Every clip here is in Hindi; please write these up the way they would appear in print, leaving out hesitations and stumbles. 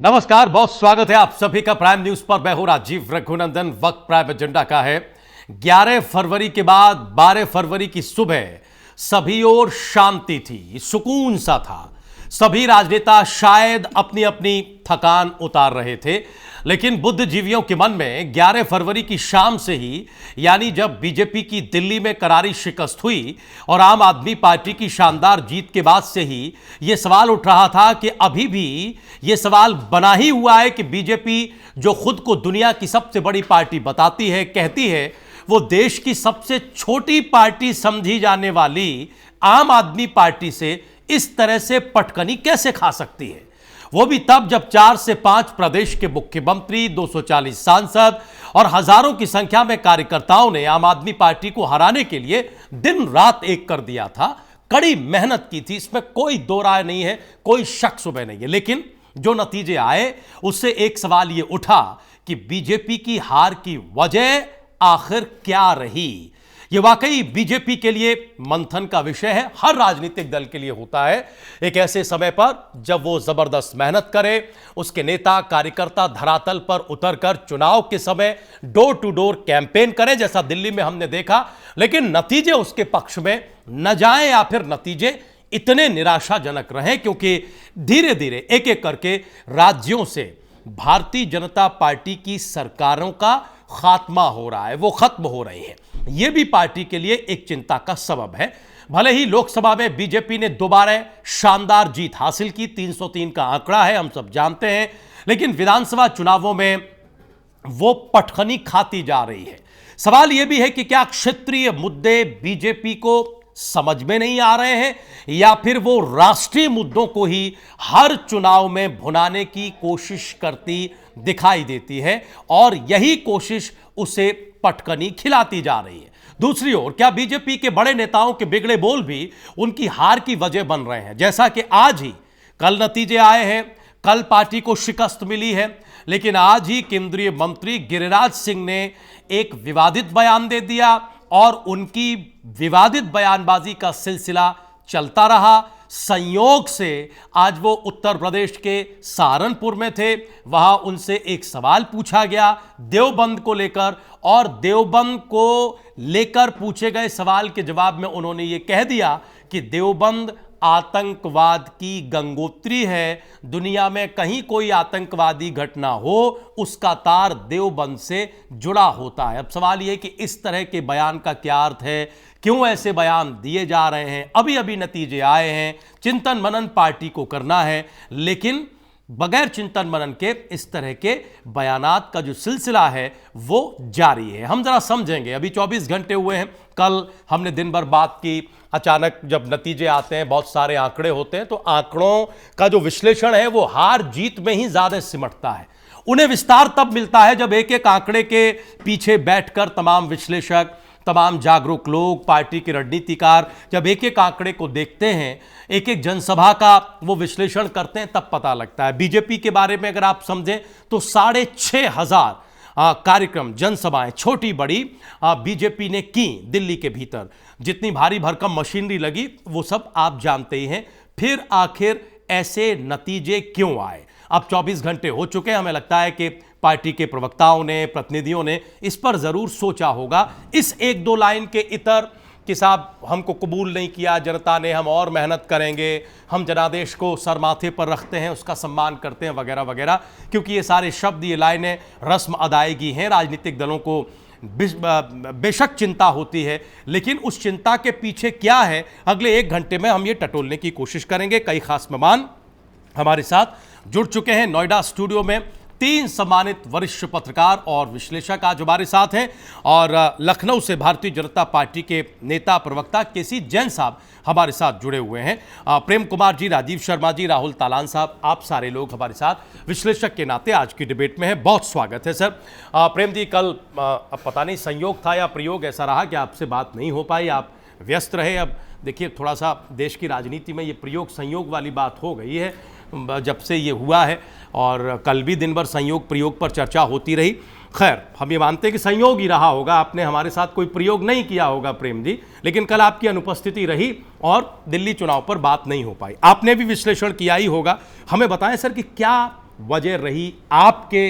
नमस्कार, बहुत स्वागत है आप सभी का प्राइम न्यूज पर। मैं हूं राजीव रघुनंदन। वक्त प्राइम एजेंडा का है। 11 फरवरी के बाद 12 फरवरी की सुबह सभी ओर शांति थी, सुकून सा था। सभी राजनेता शायद अपनी अपनी थकान उतार रहे थे, लेकिन बुद्धिजीवियों के मन में 11 फरवरी की शाम से ही, यानी जब बीजेपी की दिल्ली में करारी शिकस्त हुई और आम आदमी पार्टी की शानदार जीत के बाद से ही यह सवाल उठ रहा था कि अभी भी यह सवाल बना ही हुआ है कि बीजेपी जो खुद को दुनिया की सबसे बड़ी पार्टी बताती है, कहती है, वो देश की सबसे छोटी पार्टी समझी जाने वाली आम आदमी पार्टी से इस तरह से पटकनी कैसे खा सकती है। वो भी तब जब 4 से 5 प्रदेश के मुख्यमंत्री, 240 सांसद और हजारों की संख्या में कार्यकर्ताओं ने आम आदमी पार्टी को हराने के लिए दिन रात एक कर दिया था। कड़ी मेहनत की थी, इसमें कोई दो राय नहीं है, कोई शक सुबह नहीं है। लेकिन जो नतीजे आए उससे एक सवाल यह उठा कि बीजेपी की हार की वजह आखिर क्या रही। यह वाकई बीजेपी के लिए मंथन का विषय है, हर राजनीतिक दल के लिए होता है। एक ऐसे समय पर जब वो जबरदस्त मेहनत करे, उसके नेता कार्यकर्ता धरातल पर उतरकर चुनाव के समय डोर टू डोर कैंपेन करें, जैसा दिल्ली में हमने देखा, लेकिन नतीजे उसके पक्ष में न जाएं या फिर नतीजे इतने निराशाजनक रहे, क्योंकि धीरे धीरे एक एक करके राज्यों से भारतीय जनता पार्टी की सरकारों का खात्मा हो रहा है, वो खत्म हो रही है। यह भी पार्टी के लिए एक चिंता का सबब है। भले ही लोकसभा में बीजेपी ने दोबारा शानदार जीत हासिल की, 303 का आंकड़ा है, हम सब जानते हैं, लेकिन विधानसभा चुनावों में वो पटखनी खाती जा रही है। सवाल यह भी है कि क्या क्षेत्रीय मुद्दे बीजेपी को समझ में नहीं आ रहे हैं, या फिर वो राष्ट्रीय मुद्दों को ही हर चुनाव में भुनाने की कोशिश करती दिखाई देती है और यही कोशिश उसे पटकनी खिलाती जा रही है। दूसरी ओर क्या बीजेपी के बड़े नेताओं के बिगड़े बोल भी उनकी हार की वजह बन रहे हैं, जैसा कि आज ही कल नतीजे आए हैं, कल पार्टी को शिकस्त मिली है, लेकिन आज ही केंद्रीय मंत्री गिरिराज सिंह ने एक विवादित बयान दे दिया और उनकी विवादित बयानबाजी का सिलसिला चलता रहा। संयोग से आज वो उत्तर प्रदेश के सहारनपुर में थे, वहां उनसे एक सवाल पूछा गया देवबंद को लेकर, और देवबंद को लेकर पूछे गए सवाल के जवाब में उन्होंने ये कह दिया कि देवबंद आतंकवाद की गंगोत्री है, दुनिया में कहीं कोई आतंकवादी घटना हो उसका तार देवबंद से जुड़ा होता है। अब सवाल यह कि इस तरह के बयान का क्या अर्थ है, क्यों ऐसे बयान दिए जा रहे हैं। अभी अभी नतीजे आए हैं, चिंतन मनन पार्टी को करना है, लेकिन बगैर चिंतन मनन के इस तरह के बयानात का जो सिलसिला है वो जारी है। हम जरा समझेंगे। अभी 24 घंटे हुए हैं, कल हमने दिन भर बात की, अचानक जब नतीजे आते हैं बहुत सारे आंकड़े होते हैं, तो आंकड़ों का जो विश्लेषण है वो हार जीत में ही ज्यादा सिमटता है। उन्हें विस्तार तब मिलता है जब एक एक आंकड़े के पीछे बैठकर तमाम विश्लेषक, तमाम जागरूक लोग, पार्टी के रणनीतिकार जब एक एक आंकड़े को देखते हैं, एक एक जनसभा का वो विश्लेषण करते हैं, तब पता लगता है। बीजेपी के बारे में अगर आप समझें तो 6,500 कार्यक्रम, जनसभाएं छोटी बड़ी बीजेपी ने की दिल्ली के भीतर। जितनी भारी भरकम मशीनरी लगी वो सब आप जानते ही हैं। फिर आखिर ऐसे नतीजे क्यों आए? अब 24 घंटे हो चुके हैं, हमें लगता है कि पार्टी के प्रवक्ताओं ने, प्रतिनिधियों ने इस पर जरूर सोचा होगा। इस एक दो लाइन के इतर कि साहब हमको कबूल नहीं किया जनता ने, हम और मेहनत करेंगे, हम जनादेश को सर माथे पर रखते हैं, उसका सम्मान करते हैं, वगैरह वगैरह, क्योंकि ये सारे शब्द, ये लाइनें रस्म अदायगी हैं। राजनीतिक दलों को बेशक चिंता होती है, लेकिन उस चिंता के पीछे क्या है, अगले 1 घंटे में हम ये टटोलने की कोशिश करेंगे। कई खास मेहमान हमारे साथ जुड़ चुके हैं। नोएडा स्टूडियो में 3 सम्मानित वरिष्ठ पत्रकार और विश्लेषक आज हमारे साथ हैं, और लखनऊ से भारतीय जनता पार्टी के नेता प्रवक्ता केसी जैन साहब हमारे साथ जुड़े हुए हैं। प्रेम कुमार जी, राजीव शर्मा जी, राहुल तालान साहब, आप सारे लोग हमारे साथ विश्लेषक के नाते आज की डिबेट में हैं। बहुत स्वागत है सर। प्रेम जी, कल अब पता नहीं संयोग था या प्रयोग ऐसा रहा कि आपसे बात नहीं हो पाई, आप व्यस्त रहे। अब देखिए, थोड़ा सा देश की राजनीति में ये प्रयोग संयोग वाली बात हो गई है जब से ये हुआ है, और कल भी दिन भर संयोग प्रयोग पर चर्चा होती रही। खैर, हम ये मानते हैं कि संयोग ही रहा होगा, आपने हमारे साथ कोई प्रयोग नहीं किया होगा प्रेम जी, लेकिन कल आपकी अनुपस्थिति रही और दिल्ली चुनाव पर बात नहीं हो पाई। आपने भी विश्लेषण किया ही होगा। हमें बताएं सर कि क्या वजह रही आपके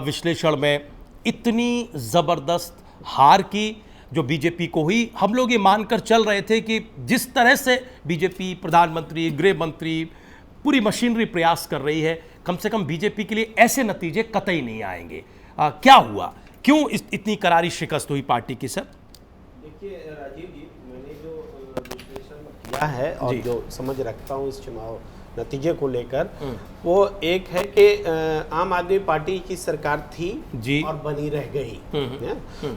विश्लेषण में इतनी जबरदस्त हार की, जो बीजेपी को हुई? हम लोग ये मानकर चल रहे थे कि जिस तरह से बीजेपी, प्रधानमंत्री, गृह मंत्री, पूरी मशीनरी प्रयास कर रही है, कम से कम बीजेपी के लिए ऐसे नतीजे कतई नहीं आएंगे। क्या हुआ, क्यों इतनी करारी शिकस्त हुई पार्टी की? सर देखिए राजीव जी, मैंने जो विश्लेषण किया है और जो समझ रखता हूँ इस चुनाव नतीजे को लेकर, वो एक है कि आम आदमी पार्टी की सरकार थी जी और बनी रह गई है।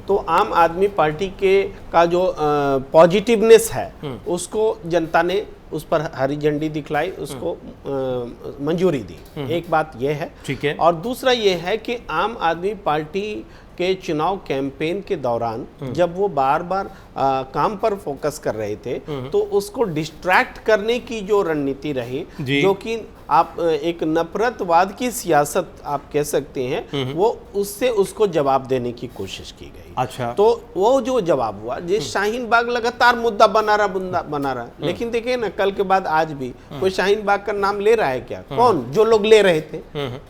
तो आम आदमी पार्टी के का जो पॉजिटिवनेस है उसको जनता ने उस पर हरी झंडी दिखलाई, उसको मंजूरी दी। एक बात यह है, ठीक है। और दूसरा ये है कि आम आदमी पार्टी के चुनाव कैंपेन के दौरान जब वो बार बार काम पर फोकस कर रहे थे, तो उसको डिस्ट्रैक्ट करने की जो रणनीति रही, जो कि आप एक नफरतवाद की सियासत आप कह सकते हैं, वो उससे उसको जवाब देने की कोशिश की गई। अच्छा। तो वो जो जवाब हुआ, जिस शाहीन बाग लगातार मुद्दा बना रहा, लेकिन देखिए ना, कल के बाद आज भी कोई शाहीन बाग का नाम ले रहा है क्या? कौन? जो लोग ले रहे थे,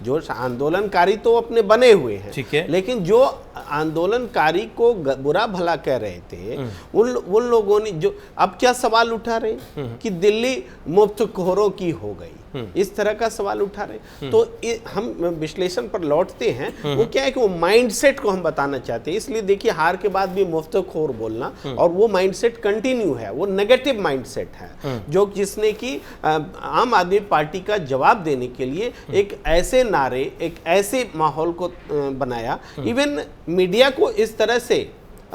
जो आंदोलनकारी तो अपने बने हुए हैं, ठीक है, लेकिन जो आंदोलनकारी को बुरा भला कह रहे थे, उन लोगों ने जो अब क्या सवाल उठा रहे कि दिल्ली मुफ्तखोरों की हो गई, इस तरह का सवाल उठा रहे। तो हम विश्लेषण पर लौटते हैं, वो क्या है कि वो माइंडसेट को हम बताना चाहते हैं। इसलिए देखिए, हार के बाद भी मुफ्तखोर बोलना, और वो माइंडसेट कंटिन्यू है, वो नेगेटिव माइंडसेट है, जो जिसने कि आम आदमी पार्टी का जवाब देने के लिए एक ऐसे नारे, एक ऐसे माहौल को बनाया। इवन मीडिया को इस तरह से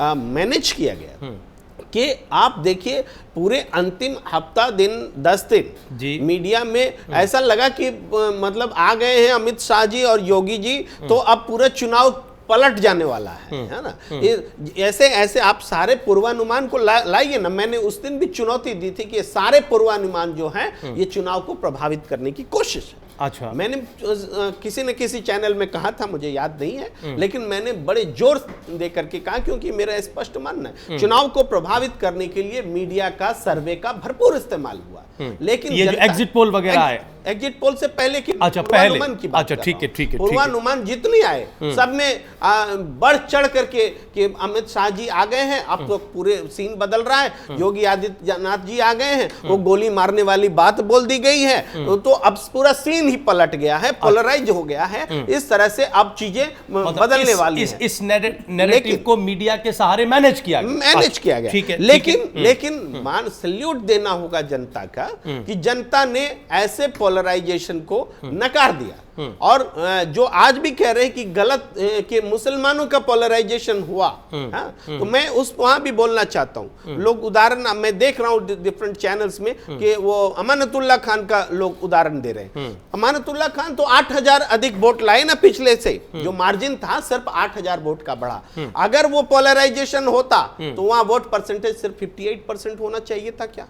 मैनेज किया गया कि आप देखिए, पूरे अंतिम हफ्ता दिन 10 दिन मीडिया में ऐसा लगा कि मतलब आ गए हैं अमित शाह जी और योगी जी, तो अब पूरा चुनाव पलट जाने वाला है ना। ऐसे ऐसे आप सारे पूर्वानुमान को लाइए ना। मैंने उस दिन भी चुनौती दी थी कि ये सारे पूर्वानुमान जो हैं, ये चुनाव को प्रभावित करने की कोशिश है। अच्छा। मैंने किसी न किसी चैनल में कहा था, मुझे याद नहीं है, लेकिन मैंने बड़े जोर दे करके कहा, क्योंकि मेरा स्पष्ट मानना है, चुनाव को प्रभावित करने के लिए मीडिया का, सर्वे का भरपूर इस्तेमाल हुआ। लेकिन ये जो एग्जिट पोल वगैरह है, एग्जिट पोल से पहले की, अच्छा, पूर्वानुमान की बात, अच्छा, ठीक है, पूर्वानुमान जितने आए सब में बढ़ चढ़ करके कि अमित शाह जी आ गए हैं, अब तो पूरे सीन बदल रहा है, योगी आदित्यनाथ जी आ गए हैं, वो गोली मारने वाली बात बोल दी गई है, तो अब पूरा सीन ही पलट गया है, पोलराइज हो गया है। इस तरह से अब चीजें बदलने वाली हैं। इस नैरेटिव को मीडिया के सहारे मैनेज किया गया, ठीक है। लेकिन मान सल्यूट देना होगा जनता का, कि जनता ने ऐसे पोलराइजेशन को नकार दिया। और जो आज भी कह रहे हैं कि गलत कि मुसलमानों का पोलराइजेशन हुआ, तो मैं वहां भी बोलना चाहता हूं। लोग उदाहरण मैं देख रहा हूं डिफरेंट चैनल्स में कि वो अमानतुल्लाह खान का लोग उदाहरण दे रहे हैं। अमानतुल्लाह खान तो 8,000 अधिक वोट लाए ना पिछले से, जो मार्जिन था सिर्फ 8,000 वोट का बढ़ा। अगर वो पोलराइजेशन होता तो वहां वोट परसेंटेज सिर्फ 58% होना चाहिए था। क्या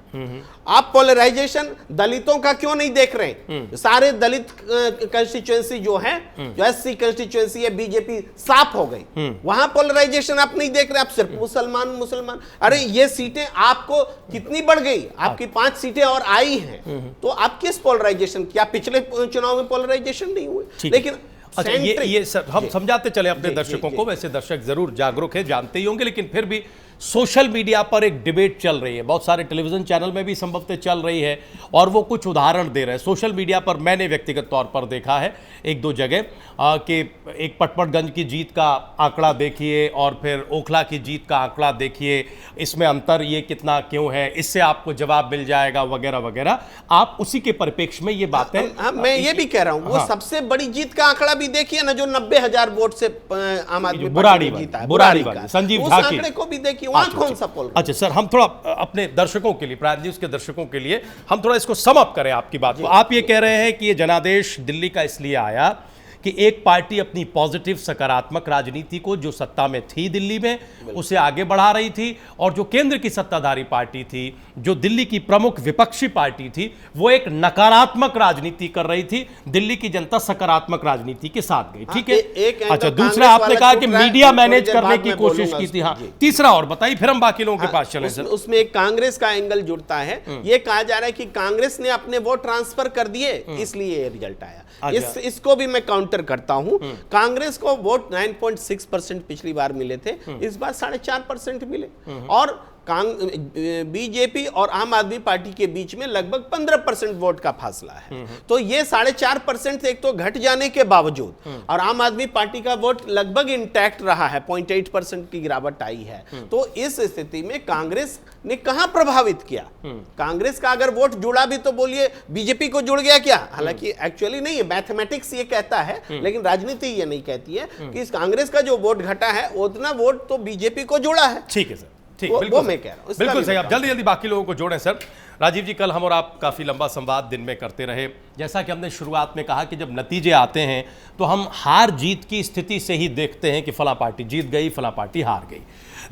आप पोलराइजेशन दलितों का क्यों नहीं देख रहे? सारे दलित कंस्टिट्यूएंसी जो है, जो एससी कंस्टिट्यूएंसी है, बीजेपी साफ हो गई। वहां पोलराइजेशन आप नहीं देख रहे, आप सिर्फ मुसलमान। अरे ये सीटें आपको कितनी बढ़ गई? आपकी 5 सीटें और आई हैं, तो आप किस पोलराइजेशन? क्या पिछले चुनाव में पोलराइजेशन नहीं हुए? लेकिन अच्छा, ये हम समझाते चले अपने दर्शकों को। वैसे दर्शक जरूर जागरूक है, जानते ही होंगे, लेकिन फिर भी सोशल मीडिया पर एक डिबेट चल रही है, बहुत सारे टेलीविजन चैनल में भी संभवतः चल रही है, और वो कुछ उदाहरण दे रहे हैं। सोशल मीडिया पर मैंने व्यक्तिगत तौर पर देखा है एक दो जगह कि एक पटपटगंज की जीत का आंकड़ा देखिए और फिर ओखला की जीत का आंकड़ा देखिए, इसमें अंतर ये कितना क्यों है, इससे आपको जवाब मिल जाएगा वगैरह वगैरह। आप उसी के परिप्रेक्ष्य में ये बातें, मैं ये भी कह रहा हूँ, वो सबसे बड़ी जीत का आंकड़ा भी देखिए ना, जो 90,000 वोट से आम आदमी बुराड़ी वाली संजीव झा आंकड़े को भी देखिए, वहां कौन सा पोल। अच्छा सर, हम थोड़ा अपने दर्शकों के लिए, प्राइम न्यूज के दर्शकों के लिए हम थोड़ा इसको सम अप करें आपकी बात को। आप ये कह रहे हैं कि ये जनादेश दिल्ली का इसलिए आया कि एक पार्टी अपनी पॉजिटिव सकारात्मक राजनीति को जो सत्ता में थी दिल्ली में उसे आगे बढ़ा रही थी, और जो केंद्र की सत्ताधारी पार्टी थी, जो दिल्ली की प्रमुख विपक्षी पार्टी थी, वो एक नकारात्मक राजनीति कर रही थी। दिल्ली की जनता सकारात्मक राजनीति के साथ गई। ठीक है। अच्छा, दूसरा आपने कहा कि मीडिया मैनेज करने की कोशिश की थी। हाँ, तीसरा और बताइए, फिर हम बाकी लोगों के पास चले सर। उसमें एक कांग्रेस का एंगल जुड़ता है। ये कहा जा रहा है कि कांग्रेस ने अपने वोट ट्रांसफर कर दिए, इसलिए ये रिजल्ट आया। इसको भी मैं काउंटर करता हूं। कांग्रेस को वोट 9.6% पिछली बार मिले थे, इस बार 4.5% मिले, और बीजेपी और आम आदमी पार्टी के बीच में लगभग 15% वोट का फासला है। तो ये 4.5% एक तो घट जाने के बावजूद, और आम आदमी पार्टी का वोट लगभग इंटैक्ट रहा है, 0.8% की गिरावट आई है। तो इस स्थिति में कांग्रेस ने कहां प्रभावित किया? कांग्रेस का अगर वोट जुड़ा भी तो बोलिए बीजेपी को जुड़ गया क्या? हालांकि एक्चुअली नहीं है, मैथमेटिक्स ये कहता है, लेकिन राजनीति ये नहीं कहती है कि इस कांग्रेस का जो वोट घटा है उतना वोट तो बीजेपी को जुड़ा है। ठीक है सर, ठीक, वो मैं कह रहा हूं। बिल्कुल सही। आप जल्दी जल्दी बाकी लोगों को जोड़ें सर। राजीव जी, कल हम और आप काफ़ी लंबा संवाद दिन में करते रहे। जैसा कि हमने शुरुआत में कहा कि जब नतीजे आते हैं तो हम हार जीत की स्थिति से ही देखते हैं कि फला पार्टी जीत गई, फला पार्टी हार गई।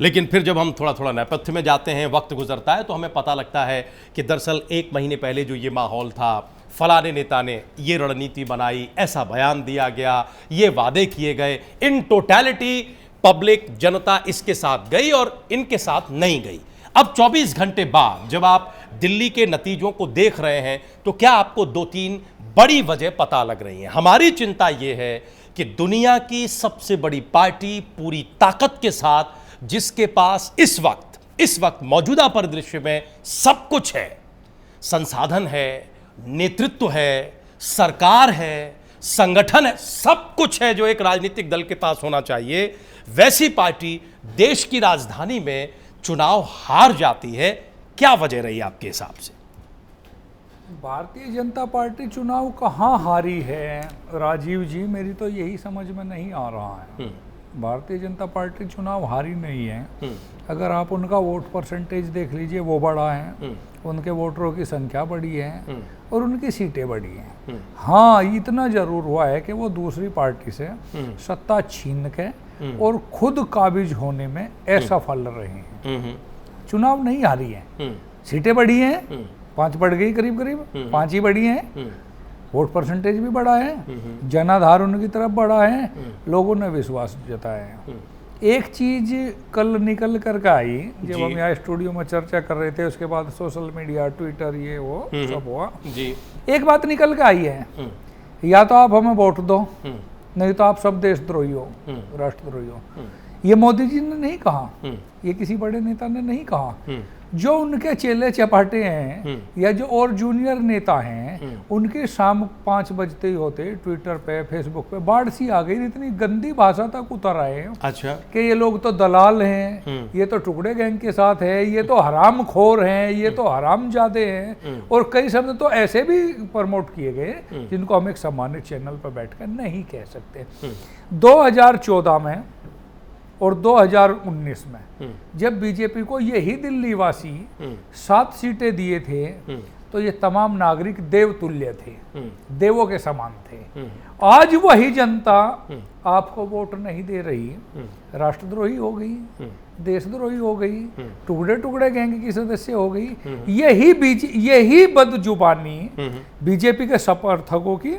लेकिन फिर जब हम थोड़ा थोड़ा नेपथ्य में जाते हैं, वक्त गुजरता है, तो हमें पता लगता है कि दरअसल 1 महीने पहले जो ये माहौल था, फलाने नेता ने ये रणनीति बनाई, ऐसा बयान दिया गया, ये वादे किए गए, इन टोटैलिटी पब्लिक जनता इसके साथ गई और इनके साथ नहीं गई। अब 24 घंटे बाद जब आप दिल्ली के नतीजों को देख रहे हैं तो क्या आपको 2-3 बड़ी वजह पता लग रही हैं? हमारी चिंता यह है कि दुनिया की सबसे बड़ी पार्टी पूरी ताकत के साथ, जिसके पास इस वक्त मौजूदा परिदृश्य में सब कुछ है, संसाधन है, नेतृत्व है, सरकार है, संगठन है, सब कुछ है जो एक राजनीतिक दल के पास होना चाहिए, वैसी पार्टी देश की राजधानी में चुनाव हार जाती है। क्या वजह रही आपके हिसाब से? भारतीय जनता पार्टी चुनाव कहाँ हारी है राजीव जी, मेरी तो यही समझ में नहीं आ रहा है। भारतीय जनता पार्टी चुनाव हारी नहीं है। अगर आप उनका वोट परसेंटेज देख लीजिए, वो बड़ा है, उनके वोटरों की संख्या बड़ी है और उनकी सीटें बड़ी हैं। हाँ, इतना जरूर हुआ है कि वो दूसरी पार्टी से सत्ता छीन के और खुद काबिज होने में असफल रहे हैं। चुनाव नहीं हारी है, सीटें बढ़ी हैं, 5 बढ़ गई, करीब करीब 5 ही बढ़ी हैं, वोट परसेंटेज भी बढ़ा है, जनाधार उनकी तरफ बढ़ा है, लोगों ने विश्वास जताया है। एक चीज कल निकल कर के आई, जब हम यहाँ स्टूडियो में चर्चा कर रहे थे, उसके बाद सोशल मीडिया, ट्विटर, ये वो सब हुआ जी। एक बात निकल के आई है, या तो आप हमें वोट दो, नहीं तो आप सब देशद्रोही हो, राष्ट्रद्रोही हो। ये मोदी जी ने नहीं कहा, ये किसी बड़े नेता ने नहीं कहा। जो उनके चेले चपाटे हैं या जो और जूनियर नेता हैं, उनके शाम 5 बजते ही होते ट्विटर पे, फेसबुक पे बाढ़ सी आ गई, इतनी गंदी भाषा तक उतर आए। अच्छा, कि ये लोग तो दलाल हैं, ये तो टुकड़े गैंग के साथ है, ये तो हरामखोर हैं, ये तो हरामजादे हैं, और कई शब्द तो ऐसे भी प्रमोट किए गए जिनको हम एक सम्मानित चैनल पर बैठकर नहीं कह सकते। 2014 में और 2019 में जब बीजेपी को यही दिल्ली वासी 7 सीटें दिए थे, तो ये तमाम नागरिक देवतुल्य थे, देवों के समान थे। आज वही जनता आपको वोट नहीं दे रही, राष्ट्रद्रोही हो गई, देशद्रोही हो गई, टुकड़े टुकड़े गैंग की सदस्य हो गई। यही बदजुबानी बीजेपी के समर्थकों की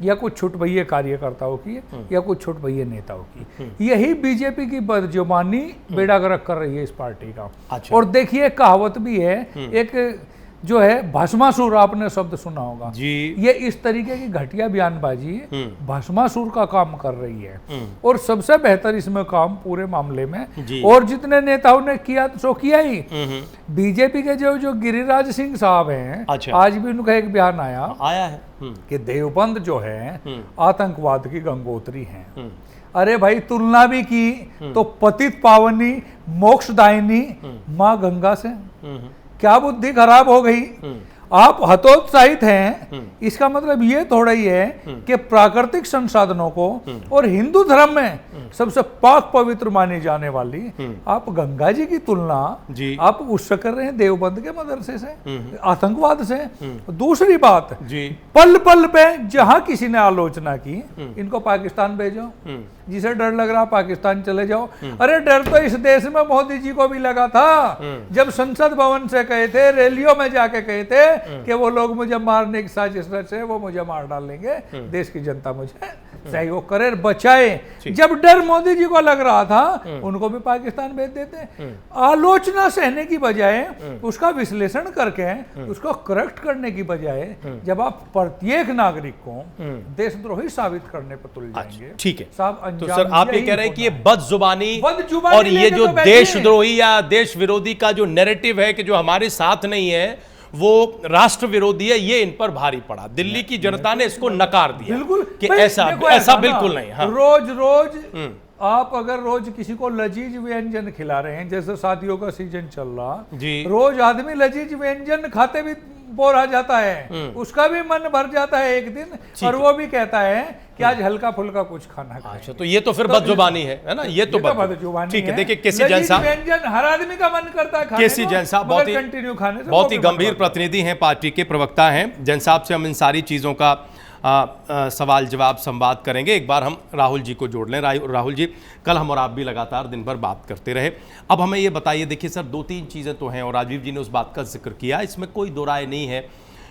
या कुछ छुटभइये कार्यकर्ताओं की या कुछ छुटभइये नेताओं की, यही बीजेपी की बदजुबानी बेड़ा गर्क कर रही है इस पार्टी का। अच्छा। और देखिए, कहावत भी है, एक जो है भस्मासुर, आपने शब्द सुना होगा जी। ये इस तरीके की घटिया बयानबाजी भस्मासुर का काम कर रही है, और सबसे बेहतर इसमें काम पूरे मामले में और जितने नेताओं ने किया सो किया ही। बीजेपी के जो गिरिराज सिंह साहब हैं, अच्छा। आज भी उनका एक बयान आया है कि देवबंद जो है आतंकवाद की गंगोत्री है। अरे भाई, तुलना भी की तो पतित पावनी मोक्षदायिनी माँ गंगा से, क्या बुद्धि खराब हो गई? आप हतोत्साहित हैं, इसका मतलब ये थोड़ा ही है कि प्राकृतिक संसाधनों को और हिंदू धर्म में सबसे पाक पवित्र मानी जाने वाली आप गंगा जी की तुलना जी। आप उससे कर रहे हैं देवबंद के मदरसे से, आतंकवाद से। दूसरी बात, जी। पल पल पे जहां किसी ने आलोचना की, इनको पाकिस्तान भेजो, जिसे डर लग रहा पाकिस्तान चले जाओ। अरे डर तो इस देश में मोदी जी को भी लगा था जब संसद भवन से कहे थे, रैलियों में जाके कहे थे कि वो लोग मुझे मारने की साजिश रचे, वो मुझे मार डालेंगे, देश की जनता मुझे सहयोग करे, बचाए। जब डर मोदी जी को लग रहा था, उनको भी पाकिस्तान भेज देते। आलोचना सहने की बजाय उसका विश्लेषण करके उसको करेक्ट करने की बजाय जब आप प्रत्येक नागरिक को देशद्रोही साबित करने पर तुल जाएंगे, ठीक है। साहब तो सर आप ये कह रहे हैं कि ये बदजुबानी बदजुबानी और ये लेके जो तो बैठे देशद्रोही या देश विरोधी का जो नैरेटिव है कि जो हमारे साथ नहीं है वो राष्ट्र विरोधी है, ये इन पर भारी पड़ा। दिल्ली की जनता ने इसको नकार दिया बिल्कुल कि भाई, ऐसा देखो ऐसा ना, बिल्कुल नहीं। हाँ। रोज रोज आप अगर रोज किसी को लजीज व्यंजन खिला रहे हैं, जैसे शादियों का सीजन चल रहा जी। रोज आदमी लजीज व्यंजन खाते भी बोर आ जाता है, उसका भी मन भर जाता है एक दिन, और वो भी कहता है कि आज हल्का फुल्का कुछ खाना है। अच्छा, तो ये तो फिर बदजुबानी है ना? ये तो बदजुबानी ठीक है। देखिए केसी लजीज जैन साहब, व्यंजन हर आदमी का मन करता है खाने केसी को, जैन साहब मगर बहुत ही कंटिन्यू खाने से बहुत ही वो भी मन गंभीर करता है। प्रतिनिधि हैं, पार्टी के प्रवक्ता हैं। जैन साहब से हम इन सारी चीज़ों का सवाल जवाब संवाद करेंगे। एक बार हम राहुल जी को जोड़ लें। राहुल जी, कल हम और आप भी लगातार दिन भर बात करते रहे। अब हमें ये बताइए, देखिए सर, दो तीन चीज़ें तो हैं और राजीव जी ने उस बात का जिक्र किया, इसमें कोई दो राय नहीं है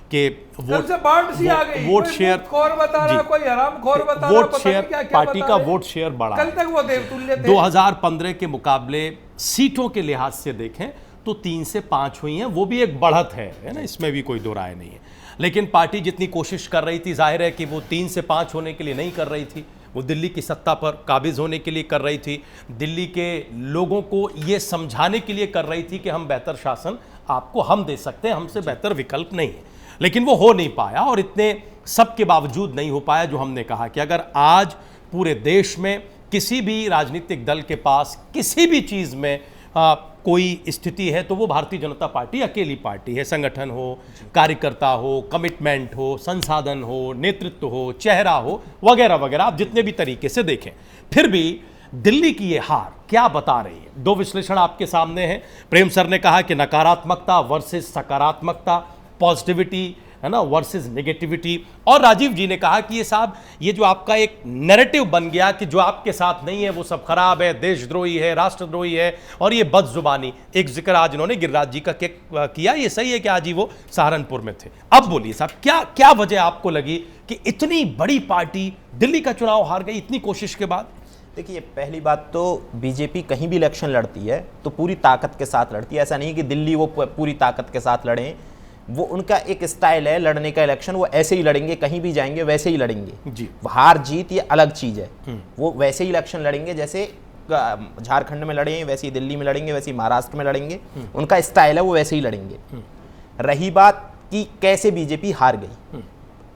कि वोट शेयर, खोर बता रहा, कोई हराम खोर बता रहा, वोट पता शेयर, नहीं क्या-क्या पार्टी बता का रहे। वोट शेयर बढ़ा कल है। तक वो देवतुल्य थे। 2015 के मुकाबले सीटों के लिहाज से देखें तो 3 से 5 हुई हैं, वो भी एक बढ़त है ना, इसमें भी कोई दो राय नहीं है। लेकिन पार्टी जितनी कोशिश कर रही थी, जाहिर है कि वो 3 से 5 होने के लिए नहीं कर रही थी, वो दिल्ली की सत्ता पर काबिज होने के लिए कर रही थी, दिल्ली के लोगों को ये समझाने के लिए कर रही थी कि हम बेहतर शासन आपको हम दे सकते हैं, हमसे बेहतर विकल्प नहीं है। लेकिन वो हो नहीं पाया, और इतने सब के बावजूद नहीं हो पाया जो हमने कहा कि अगर आज पूरे देश में किसी भी राजनीतिक दल के पास किसी भी चीज़ में कोई स्थिति है तो वो भारतीय जनता पार्टी अकेली पार्टी है। संगठन हो, कार्यकर्ता हो, कमिटमेंट हो, संसाधन हो, नेतृत्व हो, चेहरा हो, वगैरह वगैरह, आप जितने भी तरीके से देखें, फिर भी दिल्ली की ये हार क्या बता रही है? दो विश्लेषण आपके सामने हैं। प्रेम सर ने कहा कि नकारात्मकता वर्सेस सकारात्मकता, पॉजिटिविटी है ना वर्सेस नेगेटिविटी, और राजीव जी ने कहा कि ये साहब, ये जो आपका एक नैरेटिव बन गया कि जो आपके साथ नहीं है वो सब खराब है, देशद्रोही है, राष्ट्रद्रोही है, और ये बदजुबानी। एक जिक्र आज इन्होंने गिरिराज जी का किया, ये सही है कि आज ही वो सहारनपुर में थे। अब बोलिए साहब, क्या क्या वजह आपको लगी कि इतनी बड़ी पार्टी दिल्ली का चुनाव हार गई इतनी कोशिश के बाद? देखिए, पहली बात तो बीजेपी कहीं भी इलेक्शन लड़ती है तो पूरी ताकत के साथ लड़ती है। ऐसा नहीं कि दिल्ली वो पूरी ताकत के साथ लड़ें, वो उनका एक स्टाइल है लड़ने का इलेक्शन, वो ऐसे ही लड़ेंगे, कहीं भी जाएंगे वैसे ही लड़ेंगे जी। हार जीत ये अलग चीज़ है, वो वैसे ही इलेक्शन लड़ेंगे जैसे झारखंड में लड़े, वैसे ही दिल्ली में लड़ेंगे, वैसे ही महाराष्ट्र में लड़ेंगे, उनका स्टाइल है, वो वैसे ही लड़ेंगे। रही बात कि कैसे बीजेपी हार गई,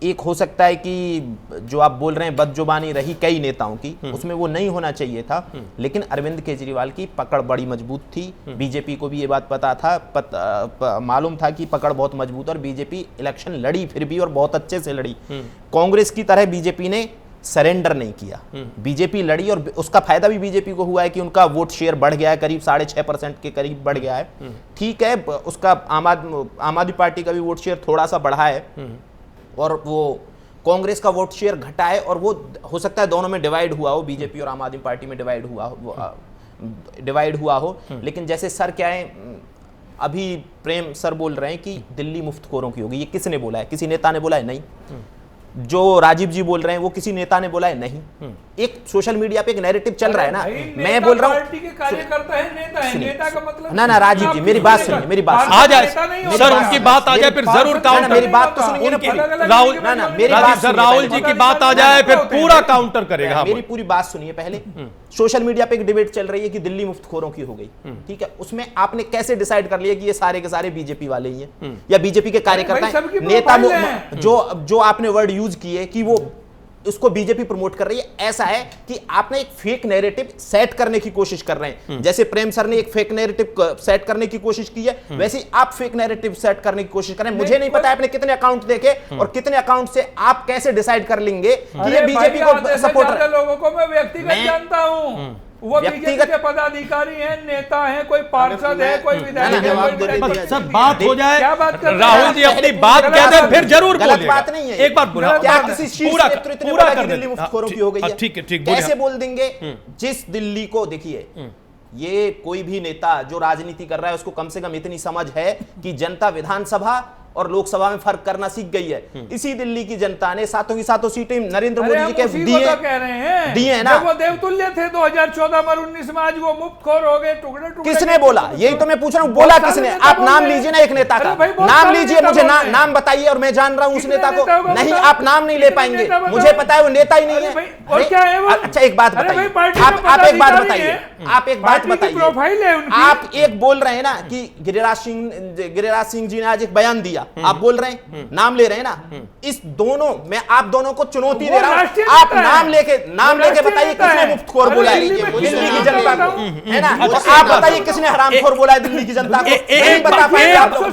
एक हो सकता है कि जो आप बोल रहे हैं बदजुबानी रही कई नेताओं की, उसमें वो नहीं होना चाहिए था, लेकिन अरविंद केजरीवाल की पकड़ बड़ी मजबूत थी। बीजेपी को भी ये बात पता था, मालूम था कि पकड़ बहुत मजबूत, और बीजेपी इलेक्शन लड़ी फिर भी, और बहुत अच्छे से लड़ी। कांग्रेस की तरह बीजेपी ने सरेंडर नहीं किया, बीजेपी लड़ी, और उसका फायदा भी बीजेपी को हुआ है कि उनका वोट शेयर बढ़ गया है, करीब 6.5% के करीब बढ़ गया है। ठीक है, उसका आम आदमी पार्टी का भी वोट शेयर थोड़ा सा बढ़ा है, और वो कांग्रेस का वोट शेयर घटा है, और वो हो सकता है दोनों में डिवाइड हुआ हो, बीजेपी और आम आदमी पार्टी में डिवाइड हुआ हो। लेकिन जैसे सर क्या है, अभी प्रेम सर बोल रहे हैं कि दिल्ली मुफ्तखोरों की होगी, ये किसने बोला है? किसी नेता ने बोला है? नहीं। जो राजीव जी बोल रहे हैं वो किसी नेता ने बोला है? नहीं। एक सोशल मीडिया पे एक नैरेटिव चल रहा है ना, मैं बोल रहा हूँ पार्टी के कार्यकर्ता है, नेता है, नेता का मतलब ना राजीव जी मेरी बात सुनिए, मेरी बात आ जाए सर, उनकी बात आ जाए फिर जरूर काउंटर। मेरी बात तो सुनिए राहुल, ना मेरी बात, राहुल जी की बात आ जाए फिर पूरा काउंटर करेगा। मेरी पूरी बात सुनिए पहले। सोशल मीडिया पे एक डिबेट चल रही है कि दिल्ली मुफ्तखोरों की हो गई, ठीक है, उसमें आपने कैसे डिसाइड कर लिया कि ये सारे के सारे बीजेपी वाले ही हैं या बीजेपी के कार्यकर्ता हैं? नेता जो आपने वर्ड यूज किए कि वो उसको बीजेपी प्रमोट कर रही है। ऐसा है कि आपने एक फेक नैरेटिव सेट करने की कोशिश कर रहे हैं, जैसे प्रेम सर ने एक फेक नैरेटिव सेट करने की कोशिश की है, वैसे ही आप फेक नैरेटिव सेट करने की कोशिश कर रहे हैं। मुझे नहीं पता आपने कितने अकाउंट देखे और कितने अकाउंट से आप कैसे डिसाइड कर लेंगे कि ये बीजेपी को सपोर्ट। लोगों को मैं व्यक्तिगत जानता हूँ, वो बीजेपी के पदाधिकारी हैं, नेता हैं, कोई पार्षद है, कोई विधायक है, सब बात हो जाए। क्या बात कर राहुल जी अपनी बात कह दें फिर जरूर गलत बोलिएगा। बात नहीं है। एक बार बोला क्या किसी शीर्ष पूरा नेतृत्व ने पूरा बोला कर कि दिल्ली दें। मुफ्तखोरों की हो गई है? ठीक है, ठीक कैसे बोल देंगे? जिस दिल्ली को देखिए, ये कोई भी नेता जो राजनीति कर रहा है उसको कम से कम इतनी समझ है कि जनता विधानसभा और लोकसभा में फर्क करना सीख गई है। इसी दिल्ली की जनता ने सातों की सातों सीटें नरेंद्र मोदी जी के दिए हैं ना। वो देवतुल्य थे 2014 में, 19 में, आज वो मुफ्तखोर हो गए, टुकड़े टुकड़े। किसने बोला? यही तो मैं पूछ रहा हूँ, बोला किसने? आप नाम लीजिए ना एक नेता का, नाम लीजिए, मुझे नाम बताइए और मैं जान रहा हूँ उस नेता को। नहीं, आप नाम नहीं ले पाएंगे, मुझे पता है वो नेता ही नहीं है। और क्या है वो? अच्छा एक बात बताइए, आप एक बात बताइए, आप एक बात बताइए, प्रोफाइल है उनकी। आप एक बोल रहे हैं ना कि गिरिराज सिंह जी ने आज एक बयान दिया, आप बोल रहे हैं, नाम ले रहे हैं ना। इस दोनों मैं आप दोनों को चुनौती दे रहा हूं, आप नाम लेके बताइए किसने मुफ्तखोर बोला है दिल्ली की जनता को, है ना? और आप बताइए किसने हरामखोर बोला है दिल्ली की जनता को। नहीं बता पाएंगे आप लोग।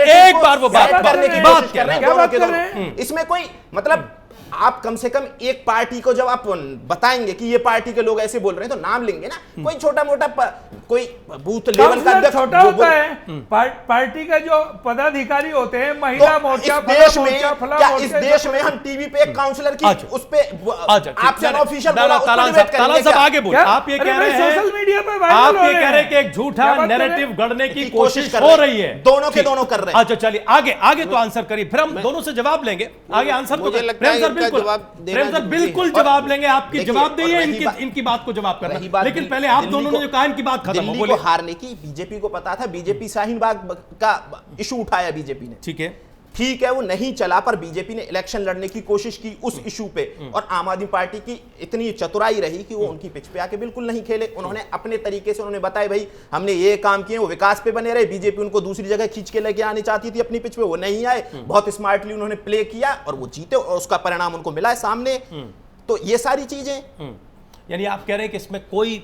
एक बार वो बात करने की बात कोशिश कर रहे हैं दोनों के दोनों। इसमें कोई मतलब आप कम से कम एक पार्टी को जब आप बताएंगे कि ये पार्टी के लोग ऐसे बोल रहे हैं तो नाम लेंगे ना। कोई छोटा मोटा कोई बूथ लेवल का अध्यक्ष छोटा होता है, पार्टी के जो पदाधिकारी होते हैं, महिला मोर्चा, इस देश में हम टीवी पे एक काउंसलर की उस पे आपसे अनऑफिशियल बोला, आगे बोल। आप ये कह रहे हैं सोशल मीडिया पे आप ये कह रहे हैं कि एक झूठा नैरेटिव गढ़ने की कोशिश हो रही है, दोनों के दोनों कर रहे हैं। अच्छा चलिए आगे तो आंसर करिए, फिर हम दोनों से जवाब लेंगे। आगे आंसर तो बिल्कुल जवाब लेंगे। आपकी जवाब दिए, इनकी बात को जवाब करना, लेकिन पहले आप दोनों ने जो कहा इनकी बात खत्म हो। बोले हारने की बीजेपी को पता था, बीजेपी शाहीन बाग का इशू उठाया बीजेपी ने, ठीक है वो नहीं चला, पर बीजेपी ने इलेक्शन लड़ने की कोशिश की उस इशू पे, और आम आदमी पार्टी की इतनी चतुराई रही कि वो उनकी पिच पे आके बिल्कुल नहीं खेले। उन्होंने अपने तरीके से उन्होंने बताया भाई हमने ये काम किए, वो विकास पे बने रहे। बीजेपी उनको दूसरी जगह खींच के लेके आनी चाहती थी अपनी पिच पे, वो नहीं आए। बहुत स्मार्टली उन्होंने प्ले किया और वो जीते और उसका परिणाम उनको मिला है सामने। तो ये सारी चीजें, यानी आप कह रहे हैं कि इसमें कोई